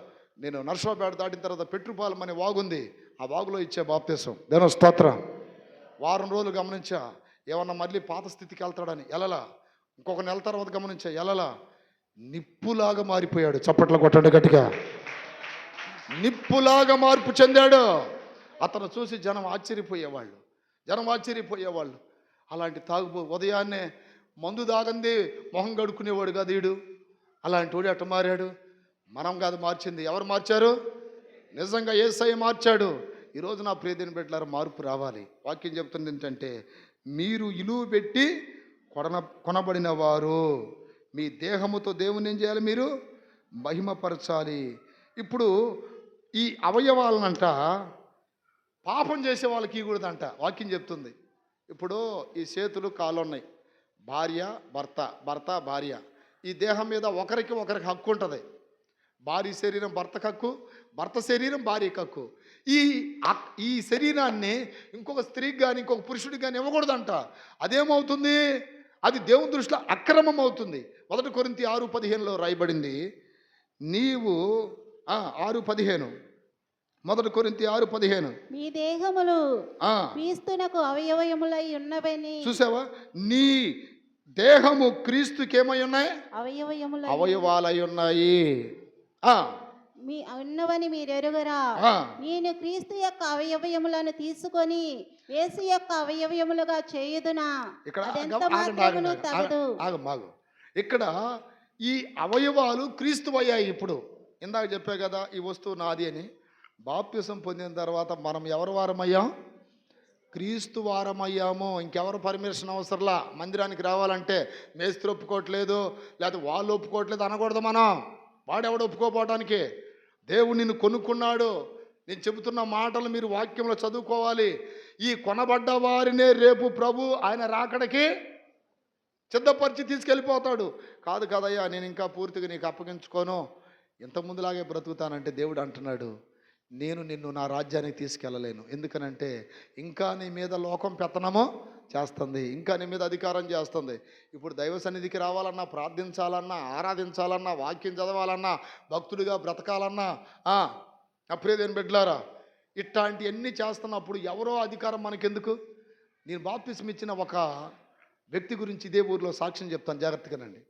నేను నర్సరావుపేట దాటిన తర్వాత పెట్రుపాలెం అనే వాగుంది, ఆ వాగులో ఇచ్చే బాప్తిస్మం. దేవుని స్తోత్రం. వారం రోజులు గమనించా, ఏమన్నా మళ్ళీ పాత స్థితికి వెళ్తాడని ఎలలా. ఇంకొక నెల తర్వాత గమనించా, ఎలలా. నిప్పులాగా మారిపోయాడు. చప్పట్లు కొట్టండి గట్టిగా. నిప్పులాగా మార్పు చెందాడు. అతను చూసి జనం ఆశ్చర్యపోయేవాళ్ళు. అలాంటి ఉదయాన్నే మందు తాగంది మొహం కడుక్కునేవాడు కాదు వీడు. అలాంటి వాడు ఎట్ట మారాడు? మనం కాదు మార్చింది, ఎవరు మార్చారు? నిజంగా యేసయ్య మార్చాడు. ఈరోజు నా ప్రియ దేవుని బిడ్డలారా, మార్పు రావాలి. వాక్యం చెప్తుంది ఏంటంటే, మీరు ఇలువ పెట్టి కొనబడిన వారు, మీ దేహముతో దేవుని ఏం చేయాలి? మీరు మహిమపరచాలి. ఇప్పుడు ఈ అవయవాలనంట పాపం చేసే వాళ్ళకి ఇవ్వకూడదంట. వాక్యం చెప్తుంది. ఇప్పుడు ఈ చేతులు కాళ్ళు ఉన్నాయి, భార్య భర్త, భర్త భార్య. ఈ దేహం మీద ఒకరికి హక్కు ఉంటుంది. భార్య శరీరం భర్తకు హక్కు, భర్త శరీరం భార్యకు హక్కు. ఈ శరీరాన్ని ఇంకొక స్త్రీకి కానీ ఇంకొక పురుషుడికి కానీ ఇవ్వకూడదంట. అదేమవుతుంది? అది దేవుని దృష్టిలో అక్రమం అవుతుంది. 1 కొరింథీ 6:15 రాయబడింది. నీవు 6:15, 1 కొరింథీ 6:15, మీ దేహములు క్రీస్తునకు అవయవములై ఉన్నవని. చూసావా? నీ దేహము క్రీస్తుకి ఏమై ఉన్నాయి? అవయవాలై ఉన్నాయి. ఉన్నవని మీరు ఎరుగరా? నేను క్రీస్తు యొక్క అవయవములను తీసుకొని యేసు యొక్క అవయవములుగా చేయుదునా? ఇక్కడ ఈ అవయవాలు క్రీస్తు అయ్యాయి. ఇప్పుడు ఇందాక చెప్పా కదా, ఈ వస్తువు నాది అని. బాప్తిసం పొందిన తర్వాత మనం ఎవరు వారమయ్యాం? క్రీస్తు వారమయ్యాము. ఇంకెవరు పర్మిషన్ అవసరంలా. మందిరానికి రావాలంటే మేస్త్రి ఒప్పుకోవట్లేదు, లేకపోతే వాళ్ళు ఒప్పుకోవట్లేదు అనకూడదు. మనం వాడెవడు ఒప్పుకోపోవటానికి? దేవుడు నిన్ను కొనుక్కున్నాడు. నేను చెబుతున్న మాటలు మీరు వాక్యంలో చదువుకోవాలి. ఈ కొనబడ్డ వారినే రేపు ప్రభు ఆయన రాకడికి సిద్ధపరిచి తీసుకెళ్ళిపోతాడు. కాదు కదయ్యా, నేను ఇంకా పూర్తిగా నీకు అప్పగించుకోను, ఇంతకుముందులాగే బ్రతుకుతానంటే దేవుడు అంటున్నాడు, నేను నిన్ను నా రాజ్యానికి తీసుకెళ్ళలేను. ఎందుకనంటే ఇంకా నీ మీద లోకం పెత్తనమో చేస్తుంది, ఇంకా నీ మీద అధికారం చేస్తుంది. ఇప్పుడు దైవ సన్నిధికి రావాలన్నా, ప్రార్థించాలన్నా, ఆరాధించాలన్నా, వాక్యం చదవాలన్నా, భక్తుడిగా బ్రతకాలన్నా, ప్రియ దేవుని బిడ్డలారా, ఇట్లాంటివన్నీ చేస్తున్నప్పుడు ఎవరో అధికారం మనకెందుకు? నేను బాప్తిస్మం ఇచ్చిన ఒక వ్యక్తి గురించి ఇదే ఊరిలో సాక్ష్యం చెప్తాను, జాగ్రత్తగానండి.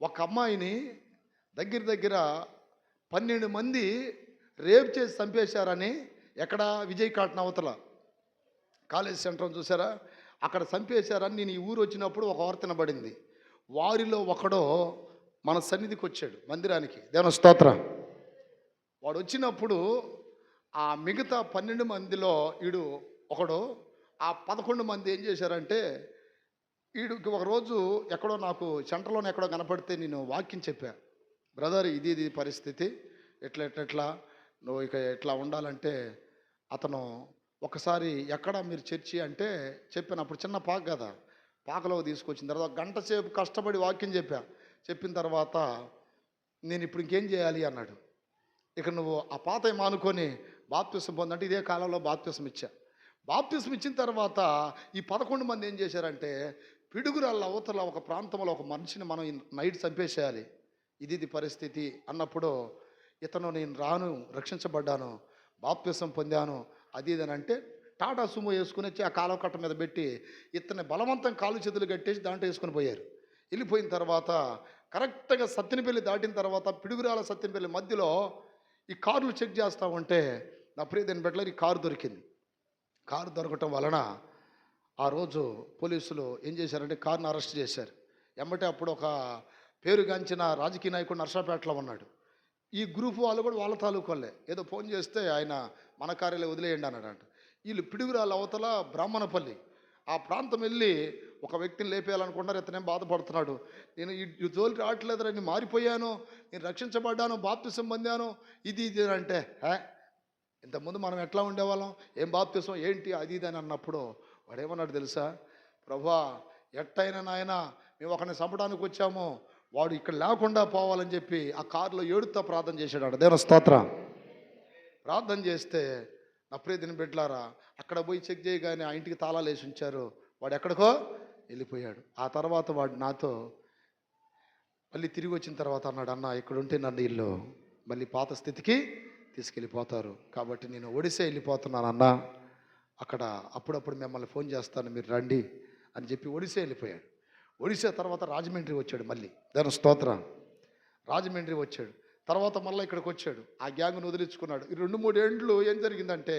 ఒక అమ్మాయిని దగ్గర 12 మంది రేప్ చేసి చంపేశారని, ఎక్కడ? విజయ్ కాటన్ అవతల కాలేజ్ సెంటర్ చూసారా, అక్కడ చంపేశారని నేను ఈ ఊరు వచ్చినప్పుడు ఒక వార్త వినబడింది. వారిలో ఒకడో మన సన్నిధికి వచ్చాడు, మందిరానికి. దేవుని స్తోత్రం. వాడు వచ్చినప్పుడు ఆ మిగతా 12 మందిలో వీడు ఒకడు. ఆ 11 మంది ఏం చేశారంటే, వీడికి ఒకరోజు ఎక్కడో నాకు సెంటర్లోనే ఎక్కడో కనపడితే నేను వాక్యం చెప్పా, బ్రదర్ ఇది పరిస్థితి, ఎట్లా నువ్వు ఇక ఎట్లా ఉండాలంటే, అతను ఒకసారి ఎక్కడ మీరు చర్చి అంటే చెప్పినప్పుడు చిన్న పాక కదా, పాకలో తీసుకొచ్చిన తర్వాత గంట సేపు కష్టపడి వాక్యం చెప్పిన తర్వాత నేను ఇప్పుడు ఇంకేం చేయాలి అన్నాడు. ఇక నువ్వు ఆ పాత మానుకొని బాప్తిసం పొందంటే ఇదే కాలంలో బాప్తిసం ఇచ్చా. బాప్తిసం ఇచ్చిన తర్వాత ఈ 11 మంది ఏం చేశారంటే, పిడుగురాళ్ళ అవతల ఒక ప్రాంతంలో ఒక మనిషిని మనం నైట్ చంపేసేయాలి, ఇది పరిస్థితి అన్నప్పుడు ఇతను నేను రాను, రక్షించబడ్డాను, బాప్తిసం పొందాను, అది ఇదని అంటే టాటా సుమో వేసుకుని వచ్చి ఆ కాలువ కట్ట మీద పెట్టి ఇతన్ని బలవంతం కాలు చేతులు కట్టేసి దాంట్లో వేసుకొని పోయారు. వెళ్ళిపోయిన తర్వాత కరెక్ట్గా సత్తెనపల్లి దాటిన తర్వాత పిడుగురాల సత్తెనపల్లి మధ్యలో ఈ కార్లు చెక్ చేస్తూ ఉంటే నా ప్రియదని పెట్టలేదు ఈ కారు దొరికింది. కారు దొరకటం వలన ఆ రోజు పోలీసులు ఏం చేశారంటే కారును అరెస్ట్ చేశారు. ఎమ్మటే అప్పుడు ఒక పేరుగాంచిన రాజకీయ నాయకుడు నర్సాపేటలో ఉన్నాడు. ఈ గ్రూప్ వాళ్ళు కూడా వాళ్ళ తాలూకు వాళ్ళే. ఏదో ఫోన్ చేస్తే ఆయన మన కార్యాలయం వదిలేయండి అన్నాడంట. వీళ్ళు పిడుగురాల అవతల బ్రాహ్మణపల్లి ఆ ప్రాంతం వెళ్ళి ఒక వ్యక్తిని లేపేయాలనుకుంటున్నారు. ఇతనేం బాధపడుతున్నాడు, నేను ఈ జోలి రావట్లేదురా, నేను మారిపోయాను, నేను రక్షించబడ్డాను, బాప్తిసం పొందాను, ఇది అంటే ఇంతకుముందు మనం ఎట్లా ఉండేవాళ్ళం, ఏం బాప్తిసం ఏంటి అది ఇది అని అన్నప్పుడు వాడు ఏమన్నాడు తెలుసా, ప్రభా ఎట్టయినా నాయన మేము ఒకరిని చంపడానికి వచ్చాము, వాడు ఇక్కడ లేకుండా పోవాలని చెప్పి ఆ కారులో ఏడుతో ప్రార్థన చేశాడు. దేవుని స్తోత్రం. ప్రార్థన చేస్తే నా ప్రియదిని బిడ్డలారా అక్కడ పోయి చెక్ చేయగానే ఆ ఇంటికి తాళాలు వేసి ఉంచారు. వాడు ఎక్కడికో వెళ్ళిపోయాడు. ఆ తర్వాత వాడు నాతో మళ్ళీ తిరిగి వచ్చిన తర్వాత అన్నాడు, అన్న ఇక్కడ ఉంటే నన్ను ఇల్లు మళ్ళీ పాత స్థితికి తీసుకెళ్ళిపోతారు, కాబట్టి నేను ఒడిశా వెళ్ళిపోతున్నాను అన్న, అక్కడ అప్పుడప్పుడు మిమ్మల్ని ఫోన్ చేస్తాను మీరు రండి అని చెప్పి ఒడిశా వెళ్ళిపోయాడు. ఒడిశా తర్వాత రాజమండ్రి వచ్చాడు. మళ్ళీ దాని స్తోత్రం. రాజమండ్రి వచ్చాడు తర్వాత మళ్ళీ ఇక్కడికి వచ్చాడు. ఆ గ్యాంగ్ను వదిలించుకున్నాడు. ఈ 2-3 ఏండ్లు ఏం జరిగిందంటే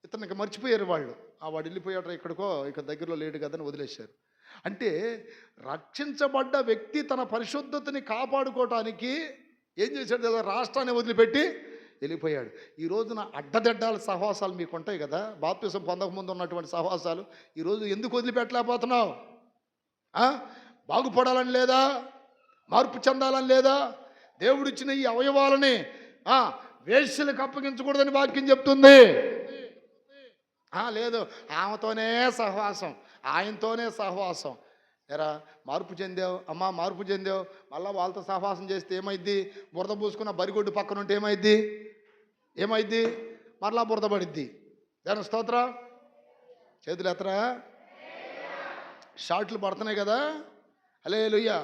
ఇతనికి మర్చిపోయారు వాళ్ళు. వాడు వెళ్ళిపోయాడు ఇక్కడికో, ఇక దగ్గరలో లేడు కదని వదిలేశారు. అంటే రక్షించబడ్డ వ్యక్తి తన పరిశుద్ధతని కాపాడుకోవటానికి ఏం చేశాడు కదా, రాష్ట్రాన్ని వదిలిపెట్టి వెళ్ళిపోయాడు. ఈ రోజున అడ్డదిడ్డాల సహవాసాలు మీకు ఉంటాయి కదా, బాప్తిసం పొందకముందు ఉన్నటువంటి సహవాసాలు ఈరోజు ఎందుకు వదిలిపెట్టలేకపోతున్నావు? బాగుపడాలని లేదా, మార్పు చెందాలని లేదా? దేవుడిచ్చిన ఈ అవయవాలని వేశ్యలకు అప్పగించకూడదని వాక్యం చెప్తుంది. లేదు ఆమెతోనే సహవాసం, ఆయనతోనే సహవాసం. ఎరా మార్పు చెందావు అమ్మా, మార్పు చెందావు, మళ్ళీ వాళ్ళతో సహవాసం చేస్తే ఏమైద్ది? బురద పూసుకున్న బరిగొడ్డు పక్కన ఉంటే ఏమైద్ది? మరలా బురద పడిద్ది. దాని స్తోత్రం. చేతులు ఎత్తరా, షాట్లు పడుతున్నాయి కదా, హల్లెలూయా,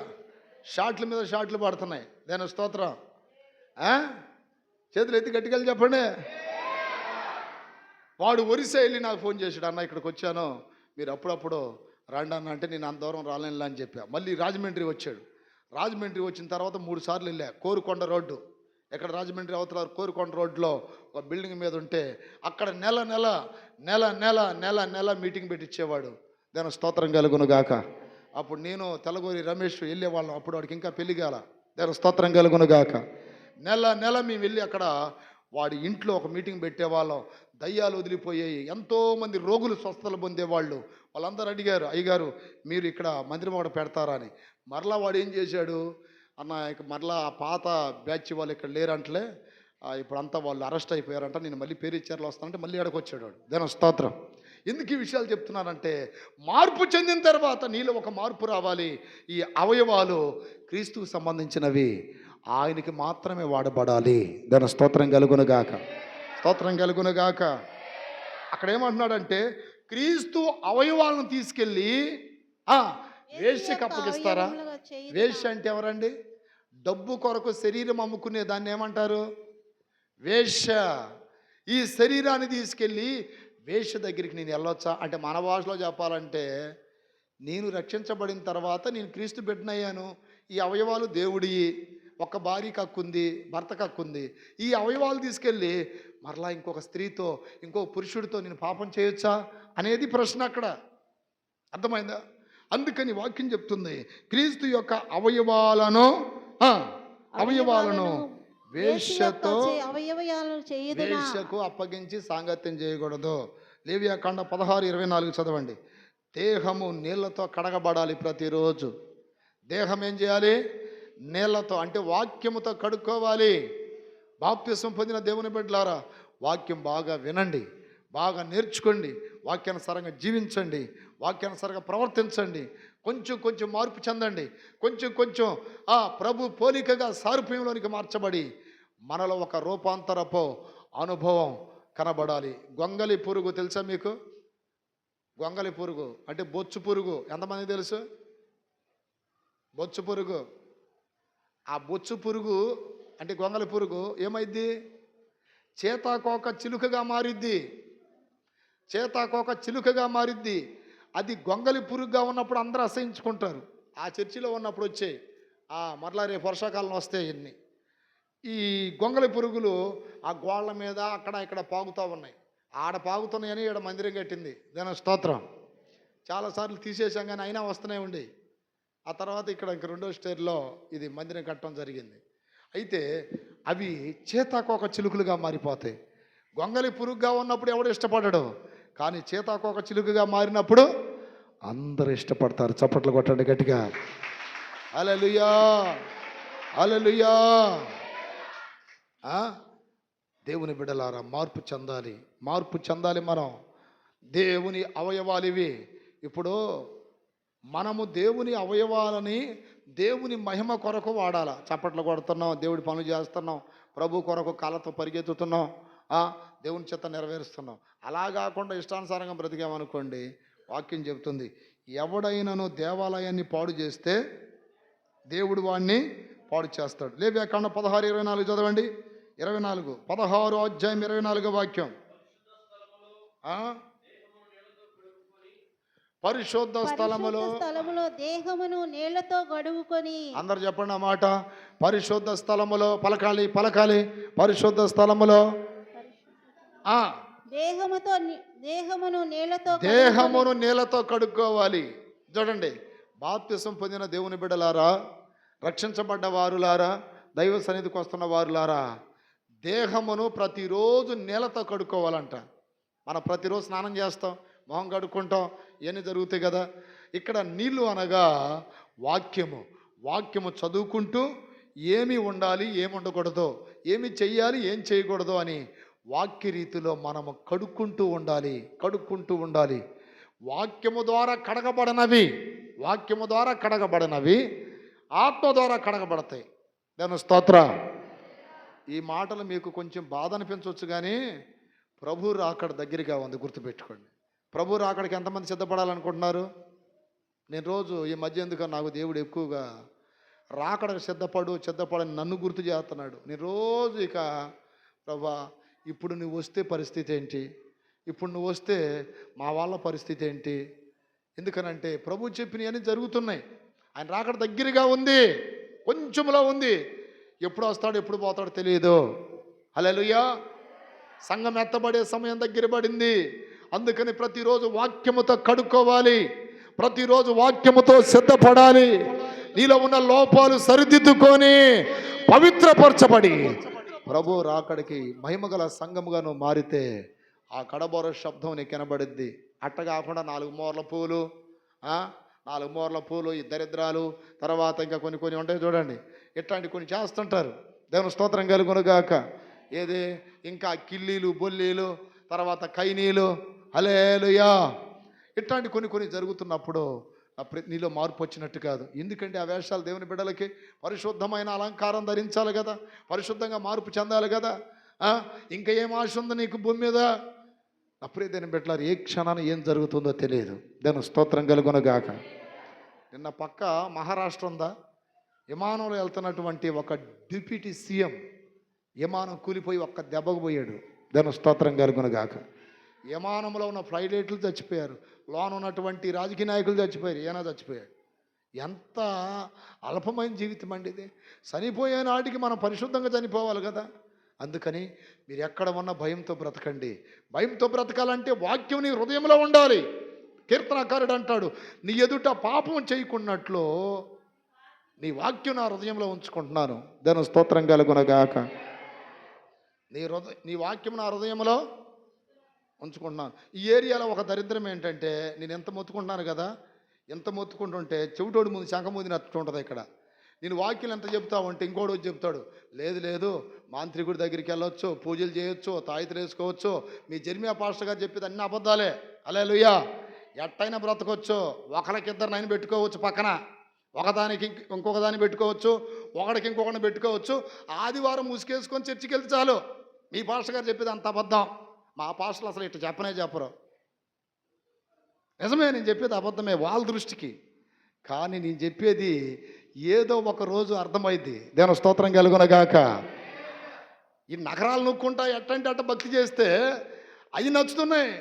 షాట్ల మీద షాట్లు పడుతున్నాయి. దాని స్తోత్రం. చేతులు ఎత్తి గట్టిగా చెప్పండి. వాడు ఒరిస్సా వెళ్ళి నాకు ఫోన్ చేశాడు, అన్న ఇక్కడికి వచ్చాను, మీరు అప్పుడప్పుడు రండి అన్న అంటే నేను అంత దూరం రాలేనులే అని చెప్పా. మళ్ళీ రాజమండ్రి వచ్చాడు. రాజమండ్రి వచ్చిన తర్వాత 3 సార్లు వెళ్ళా. కోరుకొండ రోడ్డు, ఎక్కడ రాజమండ్రి అవతల కోరుకొండ రోడ్లో ఒక బిల్డింగ్ మీద ఉంటే అక్కడ నెల నెల నెల నెల నెల నెల మీటింగ్ పెట్టించేవాడు. దాని స్తోత్రం కలుగును గాక. అప్పుడు నేను తెల్లగోరి రమేష్ వెళ్ళేవాళ్ళం. అప్పుడు వాడికి ఇంకా పెళ్లి కాల. దాని స్తోత్రం కలుగును గాక. నెల నెల మేము వెళ్ళి అక్కడ వాడి ఇంట్లో ఒక మీటింగ్ పెట్టేవాళ్ళం. దయ్యాలు వదిలిపోయాయి, ఎంతోమంది రోగులు స్వస్థతలు పొందేవాళ్ళు. వాళ్ళందరూ అడిగారు, అయ్యగారు మీరు ఇక్కడ మందిరం ఒకటి పెడతారా అని. మరలా వాడు ఏం చేశాడు, అన్న ఇక మరలా ఆ పాత బ్యాచ్ వాళ్ళు ఇక్కడ లేరంటలే, ఇప్పుడు అంతా వాళ్ళు అరెస్ట్ అయిపోయారంట, నేను మళ్ళీ పేరిచ్చారులో వస్తానంటే మళ్ళీ ఎక్కడికి వచ్చాడు వాడు. దాని స్తోత్రం. ఎందుకు ఈ విషయాలు చెప్తున్నానంటే మార్పు చెందిన తర్వాత నీలో ఒక మార్పు రావాలి. ఈ అవయవాలు క్రీస్తుకు సంబంధించినవి, ఆయనకి మాత్రమే వాడబడాలి. దాని స్తోత్రం కలుగునుగాక, స్తోత్రం కలుగునుగాక. అక్కడ ఏమంటున్నాడంటే క్రీస్తు అవయవాలను తీసుకెళ్ళి వేశ్యకు అప్పగిస్తారా? వేశ్య అంటే ఎవరండి? డబ్బు కొరకు శరీరం అమ్ముకునే దాన్ని ఏమంటారు? వేశ్య. ఈ శరీరాన్ని తీసుకెళ్ళి వేశ్య దగ్గరికి నేను వెళ్ళొచ్చా అంటే, మన భాషలో చెప్పాలంటే నేను రక్షించబడిన తర్వాత నేను క్రీస్తు బిడ్డనయ్యాను, ఈ అవయవాలు దేవుడి, ఒక భార్యకి హక్కుంది, భర్తకు హక్కుంది, ఈ అవయవాలు తీసుకెళ్ళి మరలా ఇంకొక స్త్రీతో ఇంకొక పురుషుడితో నేను పాపం చేయొచ్చా అనేది ప్రశ్న అక్కడ. అర్థమైందా? అందుకని వాక్యం చెప్తుంది వేశ్యకు అప్పగించి సాంగత్యం చేయకూడదు. లేవియాకాండ 16:24 చదవండి. దేహము నీళ్లతో కడగబడాలి ప్రతిరోజు. దేహం ఏం చేయాలి? నీళ్లతో అంటే వాక్యముతో కడుక్కోవాలి. బాప్తిసం పొందిన దేవుని బిడ్డలారా వాక్యం బాగా వినండి, బాగా నేర్చుకోండి, వాక్యానుసారంగా జీవించండి, వాక్యానుసారంగా ప్రవర్తించండి, కొంచెం కొంచెం మార్పు చెందండి, కొంచెం కొంచెం ప్రభు పోలికగా సారూప్యంలోనికి మార్చబడి మనలో ఒక రూపాంతరపు అనుభవం కనబడాలి. గొంగలి పురుగు తెలుసా మీకు? గొంగలి పురుగు అంటే బొచ్చు పురుగు ఎంతమంది తెలుసు? బొచ్చు పురుగు. ఆ బొచ్చు పురుగు అంటే గొంగలి పురుగు ఏమైద్ది? చేతాకోక చిలుకగా మారిద్ది. చేతాకోక చిలుకగా మారిద్ది. అది గొంగలి పురుగుగా ఉన్నప్పుడు అందరూ అసహించుకుంటారు. ఆ చర్చిలో ఉన్నప్పుడు వచ్చాయి. మరలా రేపు వర్షాకాలం వస్తాయి ఇన్ని. ఈ గొంగలి పురుగులు ఆ గోళ్ళ మీద అక్కడ ఇక్కడ పాగుతూ ఉన్నాయి. ఆడ పాగుతున్నాయని ఈడ మందిరం కట్టింది. దాని స్తోత్రం. చాలాసార్లు తీసేసాం కానీ అయినా వస్తూనే ఉండి. ఆ తర్వాత ఇక్కడ ఇంక రెండో స్టేర్లో ఇది మందిరం కట్టడం జరిగింది. అయితే అవి చేతాకోక చిలుకలుగా మారిపోతాయి. గొంగలి పురుగుగా ఉన్నప్పుడు ఎవడు ఇష్టపడడు, కానీ చేతాకోక చిలుకగా మారినప్పుడు అందరూ ఇష్టపడతారు. చప్పట్లు కొట్టండి గట్టిగా. హల్లెలూయా, హల్లెలూయా. దేవుని బిడ్డలారా, మార్పు చెందాలి, మార్పు చెందాలి. మనం దేవుని అవయవాలు ఇవి. ఇప్పుడు మనము దేవుని అవయవాలని దేవుని మహిమ కొరకు వాడాలి. చప్పట్లు కొడుతున్నాం, దేవుడి పనులు చేస్తున్నాం, ప్రభు కొరకు కళతో పరిగెత్తుతున్నాం, దేవుని చేత నెరవేరుస్తున్నాం. అలా కాకుండా ఇష్టానుసారంగా బ్రతికామనుకోండి, వాక్యం చెబుతుంది, ఎవడైనాను దేవాలయాన్ని పాడు చేస్తే దేవుడు వాడిని పాడు చేస్తాడు. లేవ్యాకాండం 16:24 చదవండి. 16 అధ్యాయం 24 వాక్యం. పరిశుద్ధ స్థలములో దేహమును నీళ్లతో గడువుకొని. అందరు చెప్పండి ఆ మాట. పరిశుద్ధ స్థలములో పలకాలి, పలకాలి. పరిశుద్ధ స్థలములో దేహమును నీళ్లతో కడుక్కోవాలి. చూడండి, బాప్తిసం పొందిన దేవుని బిడ్డలారా, రక్షించబడ్డ వారులారా, దైవ సన్నిధికి వస్తున్న వారులారా, దేహమును ప్రతిరోజు నీళ్లతో కడుక్కోవాలంట. మనం ప్రతిరోజు స్నానం చేస్తాం, మొహం కడుక్కుంటాం, ఇవన్నీ జరుగుతాయి కదా. ఇక్కడ నీళ్ళు అనగా వాక్యము. వాక్యము చదువుకుంటూ ఏమి ఉండాలి, ఏమి ఉండకూడదో, ఏమి చెయ్యాలి, ఏం చేయకూడదు అని వాక్య రీతిలో మనము కడుక్కుంటూ ఉండాలి, కడుక్కుంటూ ఉండాలి. వాక్యము ద్వారా కడగబడినవి, వాక్యము ద్వారా కడగబడినవి ఆత్మ ద్వారా కడగబడతాయి. దాని స్తోత్ర. ఈ మాటలు మీకు కొంచెం బాధ అనిపించవచ్చు, కానీ ప్రభు రాకడ దగ్గరగా ఉంది, గుర్తుపెట్టుకోండి. ప్రభు రాకడికి ఎంతమంది సిద్ధపడాలనుకుంటున్నారు? నేను రోజు ఈ మధ్య ఎందుకని నాకు దేవుడు ఎక్కువగా రాకడకు సిద్ధపడని నన్ను గుర్తు చేస్తున్నాడు. నేను రోజు ఇక ప్రభా, ఇప్పుడు నువ్వు వస్తే పరిస్థితి ఏంటి, ఇప్పుడు నువ్వు వస్తే మా వాళ్ళ పరిస్థితి ఏంటి? ఎందుకనంటే ప్రభు చెప్పినవన్నీ జరుగుతున్నాయి. ఆయన రాకడ దగ్గరగా ఉంది, కొంచెంలో ఉంది. ఎప్పుడు వస్తాడు, ఎప్పుడు పోతాడో తెలియదు. హల్లెలూయా. సంఘం ఎత్తబడే సమయం దగ్గర పడింది. అందుకని ప్రతిరోజు వాక్యముతో కడుక్కోవాలి, ప్రతిరోజు వాక్యముతో సిద్ధపడాలి. నీలో ఉన్న లోపాలు సరిదిద్దుకొని పవిత్రపరచబడి ప్రభు రాకడికి మహిమగల సంఘముగా నువ్వు మారితే ఆ కడబోర శబ్దం నీకు వినబడిద్ది. అట్ట కాకుండా 4 మూరల పూలు, 4 మూరల పూలు, ఈ దరిద్రాలు, తర్వాత ఇంకా కొన్ని ఉంటాయి చూడండి, ఇట్లాంటి కొన్ని చేస్తుంటారు. దేవుని స్తోత్రం కలుగునుగాక. ఏది ఇంకా కిల్లీలు, బొల్లీలు, తర్వాత కైనీలు, హల్లెలూయా, ఇట్లాంటి కొన్ని జరుగుతున్నప్పుడు నీలో మార్పు వచ్చినట్టు కాదు. ఎందుకంటే ఆ వేషాలు దేవుని బిడ్డలకి పరిశుద్ధమైన అలంకారం ధరించాలి కదా, పరిశుద్ధంగా మార్పు చెందాలి కదా. ఇంకా ఏం ఆశ ఉంది నీకు భూమి మీద? అప్పుడే దేని బిడ్డలారు, ఏ క్షణాన్ని ఏం జరుగుతుందో తెలియదు. దాని స్తోత్రం కలుగునుగాక. నిన్న పక్క మహారాష్ట్ర ఉందా, విమానంలో వెళ్తున్నటువంటి ఒక డిప్యూటీ సీఎం విమానం కూలిపోయి ఒక్క దెబ్బకు పోయాడు. దాని స్తోత్రం కలుగునుగాక. విమానంలో ఉన్న ఫ్లైట్లు చచ్చిపోయారు, లోన ఉన్నటువంటి రాజకీయ నాయకులు చచ్చిపోయారు, ఈయన చచ్చిపోయాడు. ఎంత అల్పమైన జీవితం అండి ఇది. చనిపోయే నాటికి మనం పరిశుద్ధంగా చనిపోవాలి కదా. అందుకని మీరు ఎక్కడ ఉన్న భయంతో బ్రతకండి. భయంతో బ్రతకాలంటే వాక్యం నీ హృదయంలో ఉండాలి. కీర్తనకారుడు అంటాడు, నీ ఎదుట పాపం చేయకున్నట్లు నీ వాక్యం నా హృదయంలో ఉంచుకుంటున్నాను. దాని స్తోత్రం కలుగునగాక. నీ వాక్యం నా హృదయంలో ఉంచుకుంటున్నాను. ఈ ఏరియాలో ఒక దరిద్రం ఏంటంటే, నేను ఎంత మొత్తుకుంటున్నాను కదా, ఎంత మొత్తుకుంటుంటే చెవిటోడు ముందు శంఖమూదినట్టు ఉంటుంది. ఇక్కడ నేను వాక్యం ఎంత చెప్తావు అంటే ఇంకోటి వచ్చి చెప్తాడు, లేదు మాంత్రికుడి దగ్గరికి వెళ్ళొచ్చు, పూజలు చేయొచ్చు, తాయితలు వేసుకోవచ్చు, మీ జెర్మియా పాస్టర్ గారు చెప్పేది అన్ని అబద్ధాలే. హల్లెలూయా. ఎట్టయినా బ్రతకొచ్చు, ఒకరికిద్దరు నైన్ పెట్టుకోవచ్చు, పక్కన ఒకదానికి ఇంకొక దాన్ని పెట్టుకోవచ్చు, ఒకడికి ఇంకొకరిని పెట్టుకోవచ్చు. ఆదివారం ముసుకేసుకొని చర్చికి వెళ్తే చాలు, మీ పాస్టర్ గారు చెప్పేది అంత అబద్ధం. మా పాస్టర్లు అసలు ఇట్లా చెప్పరు. నిజమే, నేను చెప్పేది అబద్ధమే వాళ్ళ దృష్టికి, కానీ నేను చెప్పేది ఏదో ఒక రోజు అర్థమైంది. దేవుని స్తోత్రం కలుగునగాక. ఈ నగరాలు నొక్కుంటా ఎట్టంటే అట్ట భక్తి చేస్తే అవి నచ్చుతున్నాయి.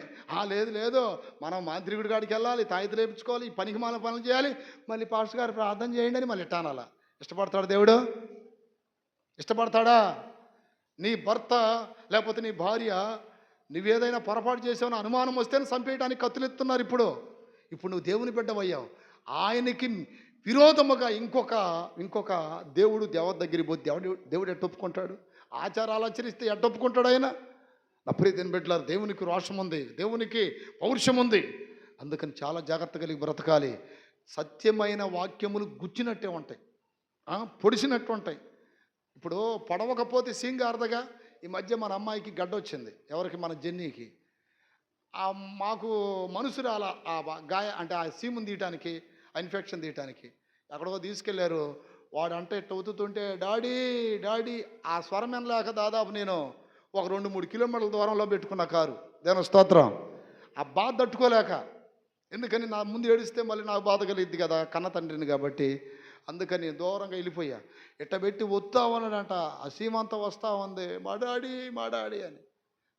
లేదు లేదు, మనం మాంత్రికుడి కాడికి వెళ్ళాలి, తాయితీ లేపించుకోవాలి, ఈ పనికి మాల పనులు చేయాలి, మళ్ళీ పాస్టర్ గారు ప్రార్థన చేయండి అని మళ్ళీ ఇట్టానాలా. ఇష్టపడతాడు దేవుడు? ఇష్టపడతాడా? నీ భర్త లేకపోతే నీ భార్య నువ్వేదైనా పొరపాటు చేసావని అనుమానం వస్తేనే చంపేయడానికి కత్తులెత్తున్నారు. ఇప్పుడు నువ్వు దేవుని బిడ్డవయ్యావు. ఆయనకి విరోధముగా ఇంకొక దేవుడు దేవత దగ్గరికి పోతే దేవుడు ఎట్ట ఒప్పుకుంటాడు? ఆచారాలు ఆచరిస్తే ఎట్ట ఒప్పుకుంటాడు ఆయన? నా ప్రియమైన బిడ్డలారా, దేవునికి రోషం ఉంది, దేవునికి పౌరుషం ఉంది. అందుకని చాలా జాగ్రత్త కలిగి బ్రతకాలి. సత్యమైన వాక్యములు గుచ్చినట్టే ఉంటాయి, పొడిచినట్టు ఉంటాయి. ఇప్పుడు పొడవకపోతే సింగారదగా. ఈ మధ్య మన అమ్మాయికి గడ్డ వచ్చింది. ఎవరికి? మన జెన్నీకి. మాకు మనుషురాల గాయ అంటే ఆ సీముని తీయటానికి, ఆ ఇన్ఫెక్షన్ తీయటానికి ఎక్కడో తీసుకెళ్లారు. వాడు అంటే ఇట్ట అవుతుంటే డాడీ డాడీ, ఆ స్వరం లేక దాదాపు నేను ఒక 2-3 కిలోమీటర్ల దూరంలో పెట్టుకున్న కారు. దేవుని స్తోత్రం. ఆ బాధ తట్టుకోలేక, ఎందుకని నా ముందు ఏడిస్తే మళ్ళీ నాకు బాధ కలిగిద్ది కదా, కన్న తండ్రిని కాబట్టి. అందుకని దూరంగా వెళ్ళిపోయా. ఇట్ట పెట్టి వస్తామన్నాడంట. ఆ సీమంతా వస్తూ ఉంది, మా డాడీ అని.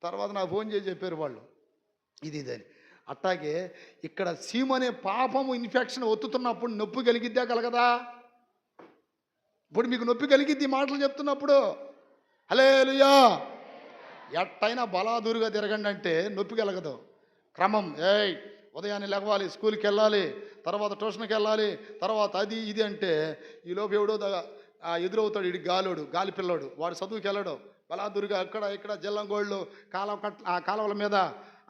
తర్వాత నాకు ఫోన్ చేసి చెప్పారు వాళ్ళు, ఇదని. అట్టాగే ఇక్కడ సీమ అనే పాపము ఇన్ఫెక్షన్ ఒత్తుతున్నప్పుడు నొప్పి కలిగిద్దా కలగదా? ఇప్పుడు మీకు నొప్పి కలిగిద్ది మాటలు చెప్తున్నప్పుడు. హల్లెలూయా. ఎట్టయినా బలాదూరుగా తిరగండి అంటే నొప్పి కలగదు. క్రమం, ఉదయాన్నే లేవాలి, స్కూల్కి వెళ్ళాలి, తర్వాత ట్యూషన్కి వెళ్ళాలి, తర్వాత అది ఇది అంటే ఈలోపు ఎవడో ఎదురవుతాడు. ఇడి గాలి పిల్లోడు, వాడు చదువుకి వెళ్ళాడు. బలాదూరుగా ఇక్కడ జల్లంగోళ్ళు కాలువల మీద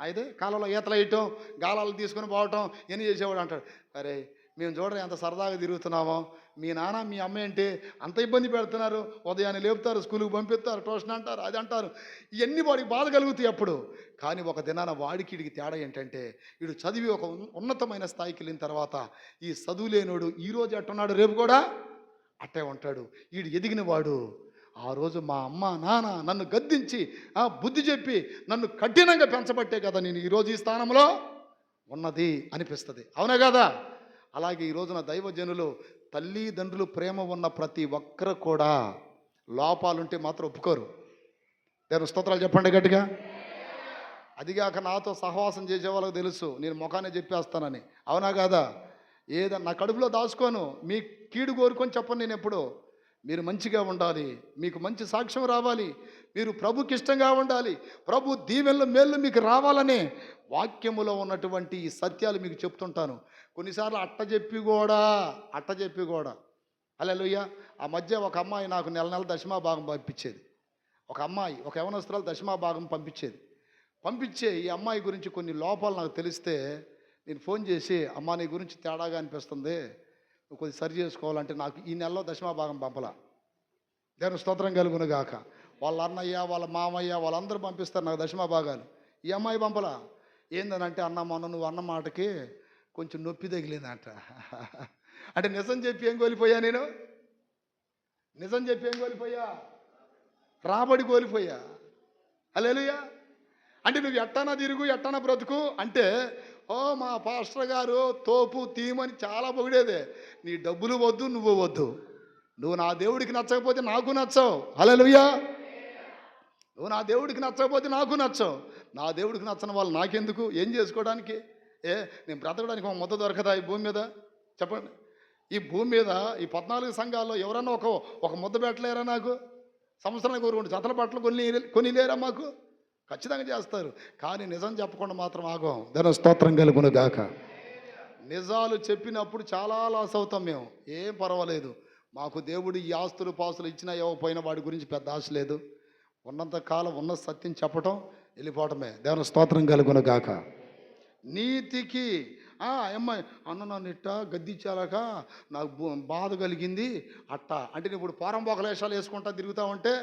అయితే కాలువలో ఈతలు వేయటం, గాలాలు తీసుకొని పోవటం ఎన్ని చేసేవాడు అంటాడు. అరే మేము చూడరు ఎంత సరదాగా తిరుగుతున్నామో, మీ నాన్న మీ అమ్మ ఏంటి అంత ఇబ్బంది పెడుతున్నారు, ఉదయాన్నే లేపుతారు, స్కూల్కి పంపిస్తారు, ట్యూషన్ అంటారు, అది అంటారు. ఇవన్నీ వాడికి బాధ కలుగుతాయి అప్పుడు. కానీ ఒక దినాన వాడికి వీడికి తేడా ఏంటంటే, వీడు చదివి ఒక ఉన్నతమైన స్థాయికి వెళ్ళిన తర్వాత ఈ చదువు లేనోడు ఈరోజు ఎట్టున్నాడు రేపు కూడా అట్టే ఉంటాడు. వీడు ఎదిగిన వాడు ఆ రోజు మా అమ్మ నాన్న నన్ను గద్దించి బుద్ధి చెప్పి నన్ను కఠినంగా పెంచబట్టే కదా నేను ఈరోజు ఈ స్థానంలో ఉన్నది అనిపిస్తుంది. అవునా కదా? అలాగే ఈ రోజున దైవజనులు, తల్లిదండ్రులు ప్రేమ ఉన్న ప్రతి ఒక్కరు కూడా లోపాలుంటే మాత్రం ఒప్పుకోరు. దేవుని స్తోత్రాలు చెప్పండి గట్టిగా. అదిగాక నాతో సహవాసం చేసే వాళ్ళకి తెలుసు నేను ముఖాన్ని చెప్పేస్తానని. అవునా కాదా? ఏదన్నా నా కడుపులో దాచుకోను, మీ కీడు కోరుకొని చెప్పను నేను ఎప్పుడు. మీరు మంచిగా ఉండాలి, మీకు మంచి సాక్ష్యం రావాలి, మీరు ప్రభుకి ఇష్టంగా ఉండాలి, ప్రభు దీవెనలు మేళ్ళు మీకు రావాలనే వాక్యములో ఉన్నటువంటి ఈ సత్యాలు మీకు చెప్తుంటాను. కొన్నిసార్లు అట్ట చెప్పి కూడా హల్లెలూయా. ఆ మధ్య ఒక అమ్మాయి నాకు నెల దశమా భాగం పంపించేది. ఒక యవనస్తురాలు దశమా భాగం పంపించే ఈ అమ్మాయి గురించి కొన్ని లోపాలు నాకు తెలిస్తే నేను ఫోన్ చేసి, అమ్మా నీ గురించి తేడాగా అనిపిస్తుంది, నువ్వు కొద్దిగా సరి చేసుకోవాలంటే నాకు ఈ నెలలో దశమా భాగం పంపలా. దేవుని స్తోత్రం కలుగును గాక. వాళ్ళ అన్నయ్య వాళ్ళ మామయ్య వాళ్ళందరూ పంపిస్తారు నాకు దశమా భాగాలు. ఈ అమ్మాయి పంపలా. ఏందనంటే, అన్న మొన్న నువ్వు అన్న మాటకి కొంచెం నొప్పి తగిలిందంట. అంటే నిజం చెప్పి ఏం కోల్పోయా నేను? రాబడి కోల్పోయా. హల్లెలూయా. అంటే నువ్వు ఎట్టనా తిరుగు ఎట్టనా బ్రతుకు అంటే, మా పాస్టర్ గారు తోపు తీమని చాలా పొగిడేదే. నీ డబ్బులు వద్దు, నువ్వు వద్దు. నువ్వు నా దేవుడికి నచ్చకపోతే నాకు నచ్చవు. హల్లెలూయా. నువ్వు నా దేవుడికి నచ్చకపోతే నాకు నచ్చవు. నా దేవుడికి నచ్చని వాళ్ళు నాకెందుకు? ఏం చేసుకోవడానికి? నేను బ్రతకడానికి ఒక ముద్ద దొరకదా ఈ భూమి మీద? చెప్పండి. ఈ భూమి మీద ఈ 14 సంఘాల్లో ఎవరన్నా ఒక ముద్ద పెట్టలేరా నాకు? సంవత్సరానికి 2 జతల బట్టలు కొనిలేరా మాకు? ఖచ్చితంగా చేస్తారు. కానీ నిజం చెప్పకుండా మాత్రం ఆగం. దాని స్తోత్రం కలుగును గాక. నిజాలు చెప్పినప్పుడు చాలా లాస్ అవుతాం మేము. ఏం పర్వాలేదు, మాకు దేవుడు ఈ ఆస్తులు పాస్తులు ఇచ్చినా ఇవ్వకపోయినా వాడి గురించి పెద్ద ఆశ లేదు. ఉన్నంత కాలం ఉన్న సత్యం చెప్పటం, వెళ్ళిపోవటమే. దేవుని స్తోత్రం కలుగును గాక. నీతికి అమ్మాయి అన్న నన్ను ఇట్ట గద్దించాలక నాకు బాధ కలిగింది అట్ట అంటే, నేను ఇప్పుడు పోరంబోకలేశాలు వేసుకుంటా తిరుగుతూ ఉంటే,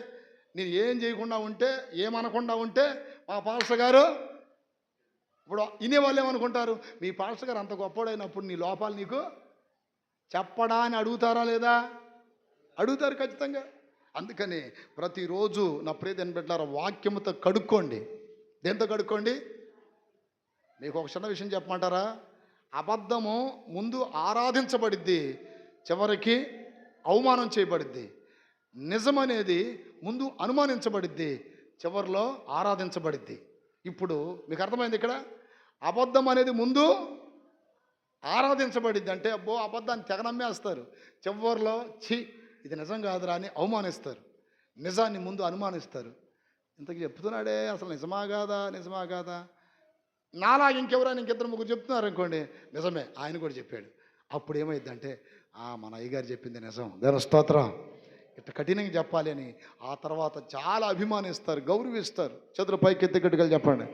నేను ఏం చేయకుండా ఉంటే, ఏమనకుండా ఉంటే, మా పాస్టర్ గారు ఇప్పుడు వినేవాళ్ళు ఏమనుకుంటారు, మీ పాస్టర్ గారు అంత గొప్పడైనప్పుడు నీ లోపాలు నీకు చెప్పడా అని అడుగుతారా లేదా? అడుగుతారు ఖచ్చితంగా. అందుకని ప్రతిరోజు నా ప్రియమైన బిడ్డలారా వాక్యముతో కడుక్కోండి. దేంతో కడుక్కోండి? మీకు ఒక చిన్న విషయం చెప్పమంటారా? అబద్ధము ముందు ఆరాధించబడిద్ది, చివరికి అవమానం చేయబడిద్ది. నిజం అనేది ముందు అనుమానించబడిద్ది, చివరిలో ఆరాధించబడిద్ది. ఇప్పుడు మీకు అర్థమైంది ఇక్కడ? అబద్ధం అనేది ముందు ఆరాధించబడిద్ది. అంటే అబ్బో అబద్ధాన్ని తెగ నమ్మేస్తారు. చివరిలో ఇది నిజం కాదురా అని అవమానిస్తారు. నిజాన్ని ముందు అనుమానిస్తారు. ఇంతకు చెప్తున్నాడే అసలు నిజమా కాదా నిజమా కాదా. నాలాగా ఇంకెవరైనా ఇంకిద్దరు ముగ్గురు చెప్తున్నారు అనుకోండి, నిజమే ఆయన కూడా చెప్పాడు. అప్పుడు ఏమైందంటే మన అయ్యగారు చెప్పింది నిజం, దేవుని స్తోత్రం, ఇట్లా కఠినంగా చెప్పాలి అని ఆ తర్వాత చాలా అభిమానిస్తారు, గౌరవిస్తారు. చేతులు పైకి ఎత్తి గట్టిగా చెప్పండి,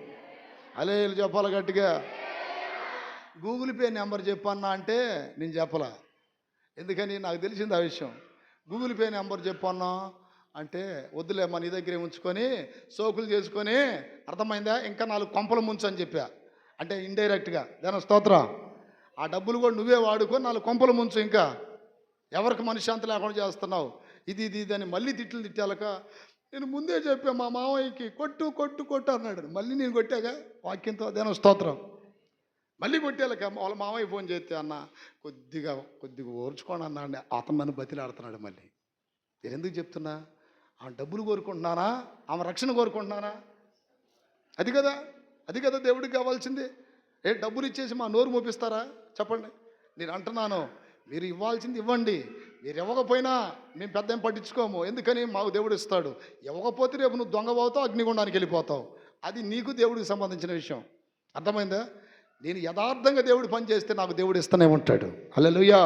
అలేలు చెప్పాలి గట్టిగా. గూగుల్ పే నెంబర్ చెప్పన్నా అంటే నేను చెప్పలా, ఎందుకని నాకు తెలిసింది ఆ విషయం. గూగుల్ పే నెంబర్ చెప్పన్నా అంటే వద్దులేమ్మా నీ దగ్గరే ఉంచుకొని సోకులు చేసుకొని, అర్థమైందా, ఇంకా 4 కొంపలు ముంచు అని చెప్పా. అంటే ఇండైరెక్ట్గా దాని స్తోత్రం, ఆ డబ్బులు కూడా నువ్వే వాడుకొని 4 కొంపలు ముంచు, ఇంకా ఎవరికి మనశ్శాంతి లేకుండా చేస్తున్నావు, ఇది అని మళ్ళీ తిట్టాలక. నేను ముందే చెప్పా మా మామయ్యకి కొట్టు కొట్టు కొట్టు అన్నాడు. మళ్ళీ నేను కొట్టాగా వాక్యంతో, దేని స్తోత్రం, మళ్ళీ కొట్టేలక. వాళ్ళ మామయ్య ఫోన్ చేస్తే అన్న కొద్దిగా ఓర్చుకోండి అన్నా అండి. అతను నన్ను బతిలాడుతున్నాడు. మళ్ళీ నేను ఎందుకు చెప్తున్నా, ఆమె డబ్బులు కోరుకుంటున్నానా, ఆమె రక్షణ కోరుకుంటున్నానా? అది కదా దేవుడికి కావాల్సింది. డబ్బులు ఇచ్చేసి మా నోరు మోపిస్తారా చెప్పండి. నేను అంటున్నాను, మీరు ఇవ్వాల్సింది ఇవ్వండి. మీరు ఇవ్వకపోయినా మేము పెద్ద ఏం పట్టించుకోము. ఎందుకని మాకు దేవుడు ఇస్తాడు. ఇవ్వకపోతే రేపు నువ్వు దొంగపోతావు, అగ్నిగుండానికి వెళ్ళిపోతావు. అది నీకు దేవుడికి సంబంధించిన విషయం. అర్థమైందా? నేను యథార్థంగా దేవుడు పని చేస్తే నాకు దేవుడు ఇస్తూనే ఉంటాడు. హల్లెలూయా.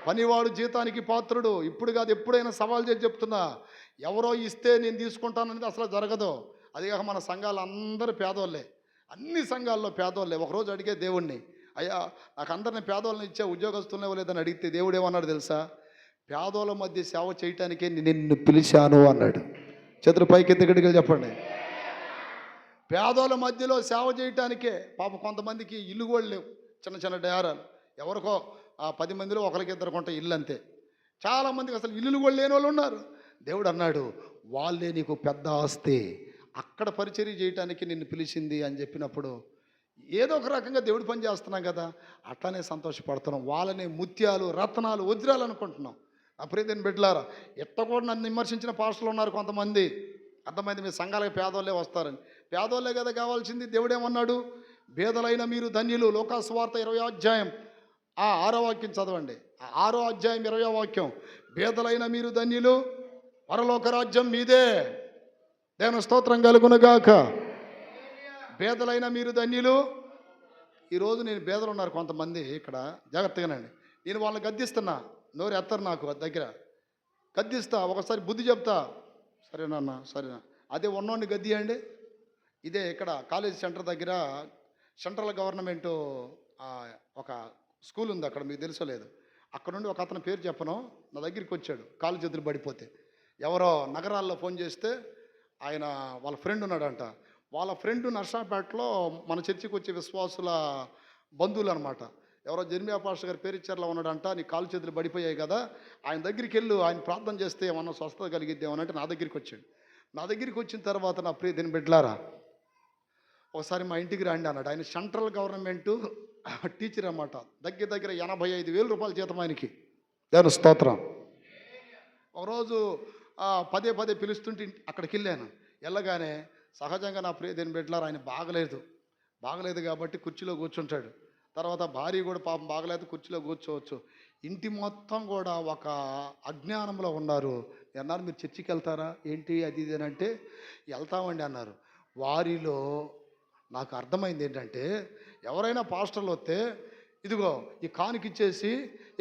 పనివాడు జీతానికి పాత్రుడు. ఇప్పుడు కాదు, ఎప్పుడైనా సవాల్ చేసి చెప్తున్నా, ఎవరో ఇస్తే నేను తీసుకుంటాననేది అసలు జరగదు. అది కాక మన సంఘాలు అందరూ పేదోళ్ళే, అన్ని సంఘాల్లో పేదోళ్ళే. ఒకరోజు అడిగే దేవుణ్ణి, అయ్యా నాకు అందరిని పేదోళ్ళని ఇచ్చే ఉద్యోగస్తులనే లేదని అడిగితే దేవుడు ఏమన్నాడు తెలుసా? పేదోళ్ళ మధ్య సేవ చేయటానికే నిన్ను పిలిచాను అన్నాడు. చేతులు పైకి ఎత్తి చెప్పండి. పేదోళ్ళ మధ్యలో సేవ చేయటానికే. పాప కొంతమందికి ఇల్లు కూడా లేవు, చిన్న డయారాలు, ఎవరికో 10 మందిలో ఒకరికి ఇద్దరు కొంట ఇల్లు అంతే. చాలామందికి అసలు ఇల్లులు కూడా లేని వాళ్ళు ఉన్నారు. దేవుడు అన్నాడు, వాళ్ళే నీకు పెద్ద ఆస్తి, అక్కడ పరిచర్య చేయటానికి నిన్ను పిలిచింది అని చెప్పినప్పుడు ఏదో ఒక రకంగా దేవుడు పని చేస్తున్నాం కదా, అట్లానే సంతోషపడుతున్నాం. వాళ్ళని ముత్యాలు, రత్నాలు, వజ్రాలు అనుకుంటున్నాం. అప్పుడైతే బిడ్డలారా, ఎట్ట కూడా నన్ను విమర్శించిన పాస్టర్లు ఉన్నారు కొంతమంది. అర్థమైంది, మీ సంఘాలకు పేదోళ్ళే వస్తారని. పేదోళ్ళే కదా కావాల్సింది. దేవుడేమన్నాడు? పేదలైన మీరు ధన్యులు. లోకాసువార్త 20వ అధ్యాయం 6వ వాక్యం చదవండి. 6వ అధ్యాయం 20వ వాక్యం, పేదలైన మీరు ధన్యులు, పరలోక రాజ్యం మీదే. దేవుని స్తోత్రం కలుగునుగాక. పేదలైన మీరు ధన్యులు. ఈరోజు నేను పేదలు ఉన్నారు కొంతమంది ఇక్కడ, జాగ్రత్తగానండి. నేను వాళ్ళని గద్దిస్తున్నా, నోరు ఎత్తరు నాకు దగ్గర, గద్దిస్తా, ఒకసారి బుద్ధి చెప్తా. సరేనన్నా సరేనా, అదే ఉన్నోడిని గద్దియండి. ఇదే ఇక్కడ కాలేజ్ సెంటర్ దగ్గర సెంట్రల్ గవర్నమెంటు ఒక స్కూల్ ఉంది, అక్కడ మీకు తెలుసలేదు. అక్కడ నుండి ఒక అతని పేరు చెప్పను, నా దగ్గరికి వచ్చాడు కాలు చేతులు పడిపోతే. ఎవరో నగరాల్లో ఫోన్ చేస్తే ఆయన వాళ్ళ ఫ్రెండ్ ఉన్నాడంట. వాళ్ళ ఫ్రెండ్ నర్సాపేటలో మన చర్చికి వచ్చే విశ్వాసుల బంధువులు అనమాట. ఎవరో జెర్మియా పాస్టర్ గారి పేరు ఇచ్చారులో ఉన్నాడంట. నీ కాలు చేతులు పడిపోయాయి కదా, ఆయన దగ్గరికి వెళ్ళు, ఆయన ప్రార్థన చేస్తే ఏమన్నా స్వస్థత కలిగిద్దామనంటే నా దగ్గరికి వచ్చాడు. నా దగ్గరికి వచ్చిన తర్వాత, నా ప్రియ దీని బిడ్డలారా, ఒకసారి మా ఇంటికి రండి అన్నాడు. ఆయన సెంట్రల్ గవర్నమెంటు టీచర్ అన్నమాట. దగ్గర 85,000 రూపాయల జీతం ఆయనకి. దేవుని స్తోత్రం. ఒకరోజు పదే పిలుస్తుంటే అక్కడికి వెళ్ళాను. వెళ్ళగానే సహజంగా నా ప్రియ దేని బిడ్డలారా, ఆయన బాగలేదు కాబట్టి కుర్చీలో కూర్చుంటాడు. తర్వాత భార్య కూడా పాపం బాగలేదు, కుర్చీలో కూర్చోవచ్చు. ఇంటి మొత్తం కూడా ఒక అజ్ఞానంలో ఉన్నారు. అన్నారు, మీరు చర్చికి వెళ్తారా ఏంటి అది ఇది అని అంటే, వెళ్తామండి అన్నారు. వారిలో నాకు అర్థమైంది ఏంటంటే, ఎవరైనా పాస్టర్లు వస్తే ఇదిగో ఈ కానుకిచ్చేసి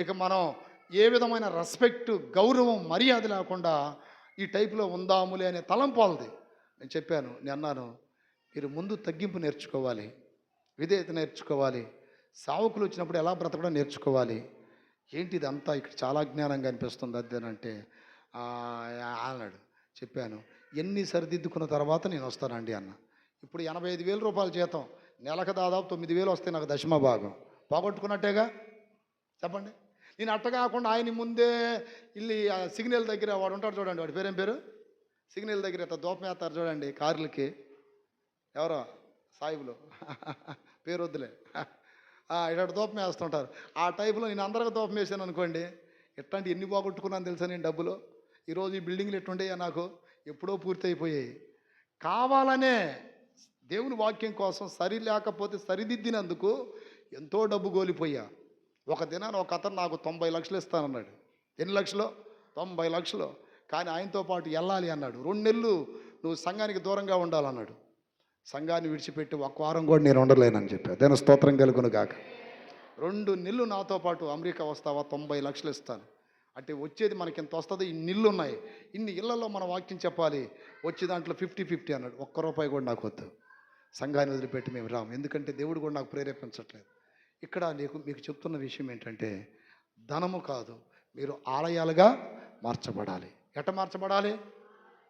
ఇక మనం ఏ విధమైన రెస్పెక్ట్, గౌరవం, మర్యాద లేకుండా ఈ టైపులో ఉందాములే అనే తలంపు వాళ్ళది. నేను చెప్పాను, నేను అన్నాను, మీరు ముందు తగ్గింపు నేర్చుకోవాలి, విధేయత నేర్చుకోవాలి, సావుకులు వచ్చినప్పుడు ఎలా బ్రతకడం నేర్చుకోవాలి. ఏంటి ఇదంతా ఇక్కడ చాలా జ్ఞానంగా అనిపిస్తుంది అదేనంటే అన్నాడు. చెప్పాను, ఎన్ని సరిదిద్దుకున్న తర్వాత నేను వస్తానండి అన్న. ఇప్పుడు 85,000 రూపాయల జీతం, నెలకు దాదాపు 9,000 వస్తాయి నాకు దశమ భాగం. పోగొట్టుకున్నట్టేగా చెప్పండి. నేను అట్ట కాకుండా ఆయన ముందే ఇల్లు సిగ్నల్ దగ్గర వాడు ఉంటాడు చూడండి, వాడి పేరేం పేరు, సిగ్నల్ దగ్గర ఇట్లా దూపం వేస్తారు చూడండి కార్లకి, ఎవరో సాయిబులు పేరు వద్దులే, ఇటు దూపం వేస్తుంటారు. ఆ టైపులో నేను అందరికి దూపం వేసాను అనుకోండి, ఎట్లాంటి ఎన్ని పోగొట్టుకున్నాను తెలుసా నేను డబ్బులు. ఈరోజు ఈ బిల్డింగ్లు ఎట్టుంటాయా నాకు ఎప్పుడో పూర్తి అయిపోయాయి. కావాలనే దేవుని వాక్యం కోసం సరి లేకపోతే సరిదిద్దినందుకు ఎంతో డబ్బు గోలిపోయా. ఒక దినాన ఒక అతను నాకు 90 లక్షలు ఇస్తానన్నాడు. ఎన్ని లక్షలు? 90 లక్షలు. కానీ ఆయనతో పాటు వెళ్ళాలి అన్నాడు. 2 నెలలు నువ్వు సంఘానికి దూరంగా ఉండాలన్నాడు. సంఘాన్ని విడిచిపెట్టి ఒక వారం కూడా నేను ఉండలేనని చెప్పా. దేని స్తోత్రం కలుగును గాక. 2 నెలలు నాతో పాటు అమెరికా వస్తావా, 90 లక్షలు ఇస్తాను అంటే వచ్చేది మనకి ఎంత వస్తుంది? ఇన్ని ఇళ్ళు ఉన్నాయి, ఇన్ని ఇళ్లలో మన వాక్యం చెప్పాలి, వచ్చే దాంట్లో 50-50 అన్నాడు. ఒక్క రూపాయి కూడా నాకు వద్దు, సంఘాన్ని వదిలిపెట్టి మేము రాము, ఎందుకంటే దేవుడు కూడా నాకు ప్రేరేపించట్లేదు. ఇక్కడ మీకు చెప్తున్న విషయం ఏంటంటే ధనము కాదు, మీరు ఆలయాలుగా మార్చబడాలి. ఎట్ట మార్చబడాలి?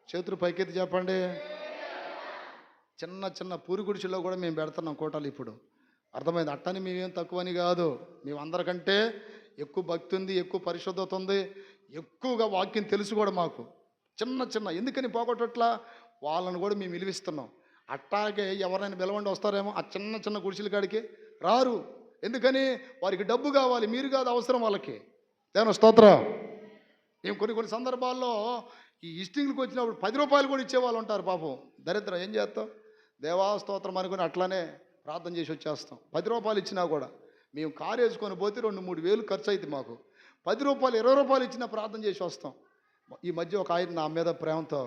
చేతులు పైకెత్తి చెప్పండి. చిన్న చిన్న పూరి గుడిసెలో కూడా మేము పెడుతున్నాం కోటలు. ఇప్పుడు అర్థమైంది. అట్టని మేమేం తక్కువని కాదు, మేము అందరికంటే ఎక్కువ భక్తి ఉంది, ఎక్కువ పరిశుద్ధత ఉంది, ఎక్కువగా వాక్యం తెలుసు కూడా మాకు. చిన్న చిన్న ఎందుకని పోగొట్టట్లా, వాళ్ళని కూడా మేము విలువిస్తున్నాం. అట్టాగే ఎవరైనా పిలవండి వస్తారేమో, ఆ చిన్న చిన్న గుడిసెల కాడికి రారు. ఎందుకని? వారికి డబ్బు కావాలి, మీరు కాదు అవసరం వాళ్ళకి. దేవుని స్తోత్రం. మేము కొన్ని సందర్భాల్లో ఈ ఇస్టింగ్లకు వచ్చినప్పుడు 10 రూపాయలు కూడా ఇచ్చేవాళ్ళు ఉంటారు. పాపం దరిద్రం. ఏం చేస్తాం? దేవా స్తోత్రం అనుకుని అట్లానే ప్రార్థన చేసి వచ్చేస్తాం. 10 రూపాయలు ఇచ్చినా కూడా మేము కారు వేసుకొని పోతే 2-3 వేలు ఖర్చు అవుతుంది మాకు. 10 రూపాయలు 20 రూపాయలు ఇచ్చినా ప్రార్థన చేసి వస్తాం. ఈ మధ్య ఒక ఆయన నా మీద ప్రేమతో,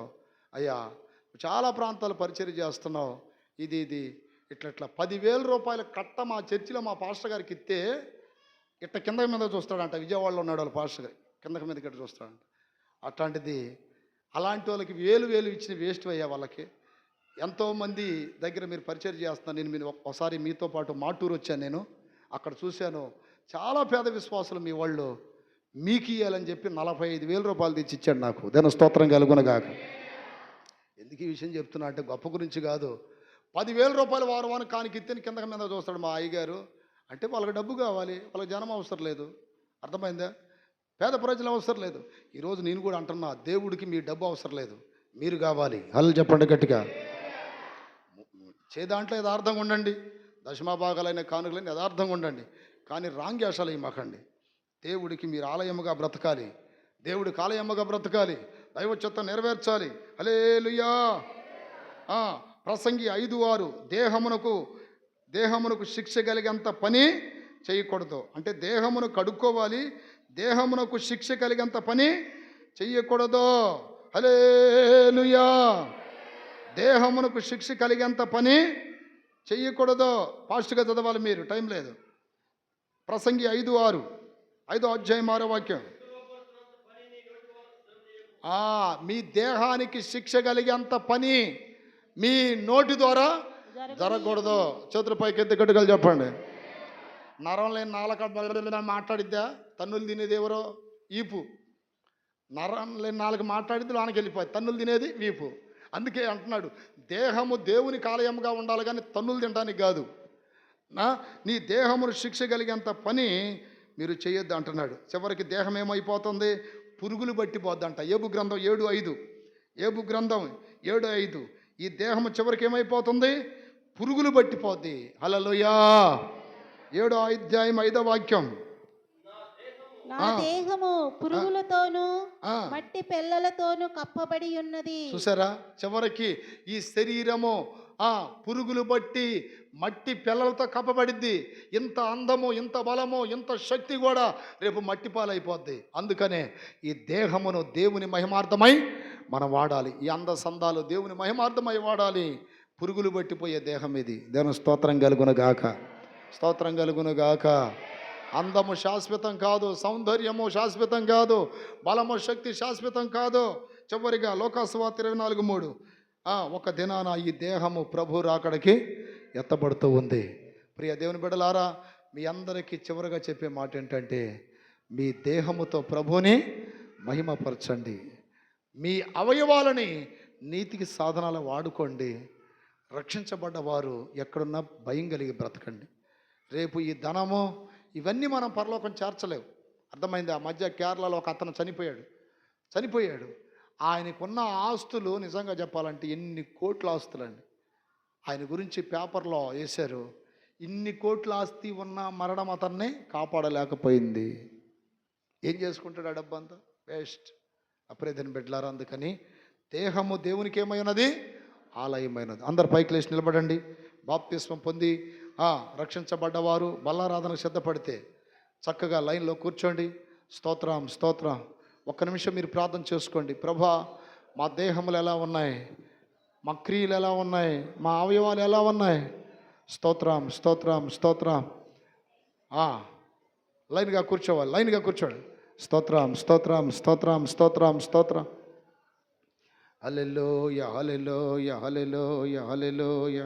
అయ్యా చాలా ప్రాంతాలు పరిచర్య చేస్తున్నావు, ఇది ఇట్లా 10,000 రూపాయల కట్ట మా చర్చిలో మా పాస్టర్ గారికి ఇస్తే ఇట్ట కింద మీద చూస్తాడంట. విజయవాడలో ఉన్నాడు వాళ్ళ పాస్టర్ గారు, కిందకి మీద కట్ట చూస్తాడంట. అట్లాంటిది అలాంటి వాళ్ళకి వేలు ఇచ్చిన వేస్ట్ అయ్యా. వాళ్ళకి ఎంతోమంది దగ్గర మీరు పరిచయం చేస్తున్నాను. నేను ఒకసారి మీతో పాటు మాటూరు వచ్చాను. నేను అక్కడ చూశాను, చాలా పేద విశ్వాసులు మీ వాళ్ళు మీకు ఇవ్వాలని చెప్పి 45,000 రూపాయలు తెచ్చి ఇచ్చాడు నాకు. దాని స్తోత్రం కలుగునగాక. ఎందుకు ఈ విషయం చెప్తున్నా అంటే గొప్ప గురించి కాదు. 10,000 రూపాయలు వారం కానికి ఇత్తేని కిందకి మీద చూస్తాడు మా అయ్యగారు. అంటే వాళ్ళకి డబ్బు కావాలి, వాళ్ళకి జనం అవసరం లేదు. అర్థమైందా? పేద ప్రజలు అవసరం లేదు. ఈరోజు నేను కూడా అంటున్నా, దేవుడికి మీ డబ్బు అవసరం లేదు, మీరు కావాలి. వాళ్ళు చెప్పండి గట్టిగా. దాంట్లో యథార్థంగా ఉండండి, దశమభాగాలైన కానుకలైన యథార్థంగా ఉండండి, కానీ రాంగ్ వేషాలు ఇవ్వకండి. దేవుడికి మీరు ఆలయముగా బ్రతకాలి, దేవుడికి ఆలయముగా బ్రతకాలి, దైవ చిత్తం నెరవేర్చాలి. హల్లెలూయా. ప్రసంగి 5:6 దేహమునకు శిక్ష కలిగేంత పని చేయకూడదు. అంటే దేహమును కడుక్కోవాలి, దేహమునకు శిక్ష కలిగేంత పని చెయ్యకూడదు. హల్లెలూయా. దేహమునకు శిక్ష కలిగేంత పని చెయ్యకూడదు. ఫాస్ట్గా చదవాలి, మీరు టైం లేదు. ప్రసంగి 5:6, 5వ అధ్యాయం 6వ వాక్యం. మీ దేహానికి శిక్ష కలిగేంత పని మీ నోటి ద్వారా జరగకూడదు. చేతుల పైకి ఎత్తి గట్టిగా చెప్పండి. నరం లేని నాలుక మాట్లాడిద్దా? తన్నులు తినేది ఎవరో? ఈపు. నరం లేని నాలుక మాట్లాడిద్ది లోనికి వెళ్ళిపోయి, తన్నులు తినేది వీపు. అందుకే అంటున్నాడు, దేహము దేవుని ఆలయముగా ఉండాలి కానీ తన్నులు తినడానికి కాదు. నీ దేహమును శిక్ష కలిగేంత పని మీరు చేయొద్దు అంటున్నాడు. చివరికి దేహం ఏమైపోతుంది? పురుగులు పట్టిపోద్దంట. ఏబు గ్రంథం 7:5. ఏబు గ్రంథం 7:5. ఈ దేహము చివరికి ఏమైపోతుంది? పురుగులు పట్టిపోద్ది. హల్లెలూయా. 7వ అధ్యాయం 5వ వాక్యం. నా దేహము పురుగులతోనూ మట్టి పెళ్ళలతోనూ కప్పబడి ఉన్నది. చూసారా? చివరికి ఈ శరీరము పురుగులు బట్టి మట్టి పిల్లలతో కప్పబడిద్ది. ఇంత అందము, ఇంత బలము, ఇంత శక్తి కూడా రేపు మట్టి పాలైపోద్ది. అందుకనే ఈ దేహమును దేవుని మహిమార్థమై మనం వాడాలి. ఈ అంద సందాలు దేవుని మహిమార్థమై వాడాలి. పురుగులు పట్టిపోయే దేహం ఇది. దేవుని స్తోత్రం కలుగునుగాక. స్తోత్రం కలుగునుగాక. అందము శాశ్వతం కాదు, సౌందర్యము శాశ్వతం కాదు, బలము శక్తి శాశ్వతం కాదు. చివరిగా లోకాసువార్త 24:3. ఒక దినాన ఈ దేహము ప్రభు రాకడికి ఎత్తబడుతూ ఉంది. ప్రియ దేవుని బిడ్డలారా, మీ అందరికీ చివరిగా చెప్పే మాట ఏంటంటే, మీ దేహముతో ప్రభుని మహిమపరచండి. మీ అవయవాలని నీతికి సాధనాలు వాడుకోండి. రక్షించబడ్డ వారు ఎక్కడున్నా భయం కలిగి బ్రతకండి. రేపు ఈ ధనము ఇవన్నీ మనం పరలోకం చేర్చలేవు. అర్థమైంది? ఆ మధ్య కేరళలో ఒక అతను చనిపోయాడు. ఆయనకున్న ఆస్తులు నిజంగా చెప్పాలంటే ఎన్ని కోట్ల ఆస్తులండి. ఆయన గురించి పేపర్లో వేశారు. ఇన్ని కోట్ల ఆస్తి ఉన్న మరణం అతన్ని కాపాడలేకపోయింది. ఏం చేసుకుంటాడు ఆ డబ్బంతా? వేస్ట్. అప్పుడే దీని బిడ్డలారా, అందుకని దేహము దేవునికి ఏమై ఉన్నది? ఆలయమైనది. అందరు పైకి లేచి నిలబడండి. బాప్తిస్మం పొంది రక్షించబడ్డవారు బల్లారాధనకు సిద్ధపడితే చక్కగా లైన్లో కూర్చోండి. స్తోత్రం స్తోత్రం. ఒక్క నిమిషం మీరు ప్రార్థన చేసుకోండి. ప్రభా, మా దేహములు ఎలా ఉన్నాయి, మా క్రియలు ఎలా ఉన్నాయి, మా అవయవాలు ఎలా ఉన్నాయి. స్తోత్రం స్తోత్రం స్తోత్రం. లైన్గా కూర్చోవాలి, లైన్గా కూర్చోండి. స్తోత్రం స్తోత్రం స్తోత్రం స్తోత్రం స్తోత్రం. హల్లెలూయా హల్లెలూయా హల్లెలూయా హల్లెలూయా.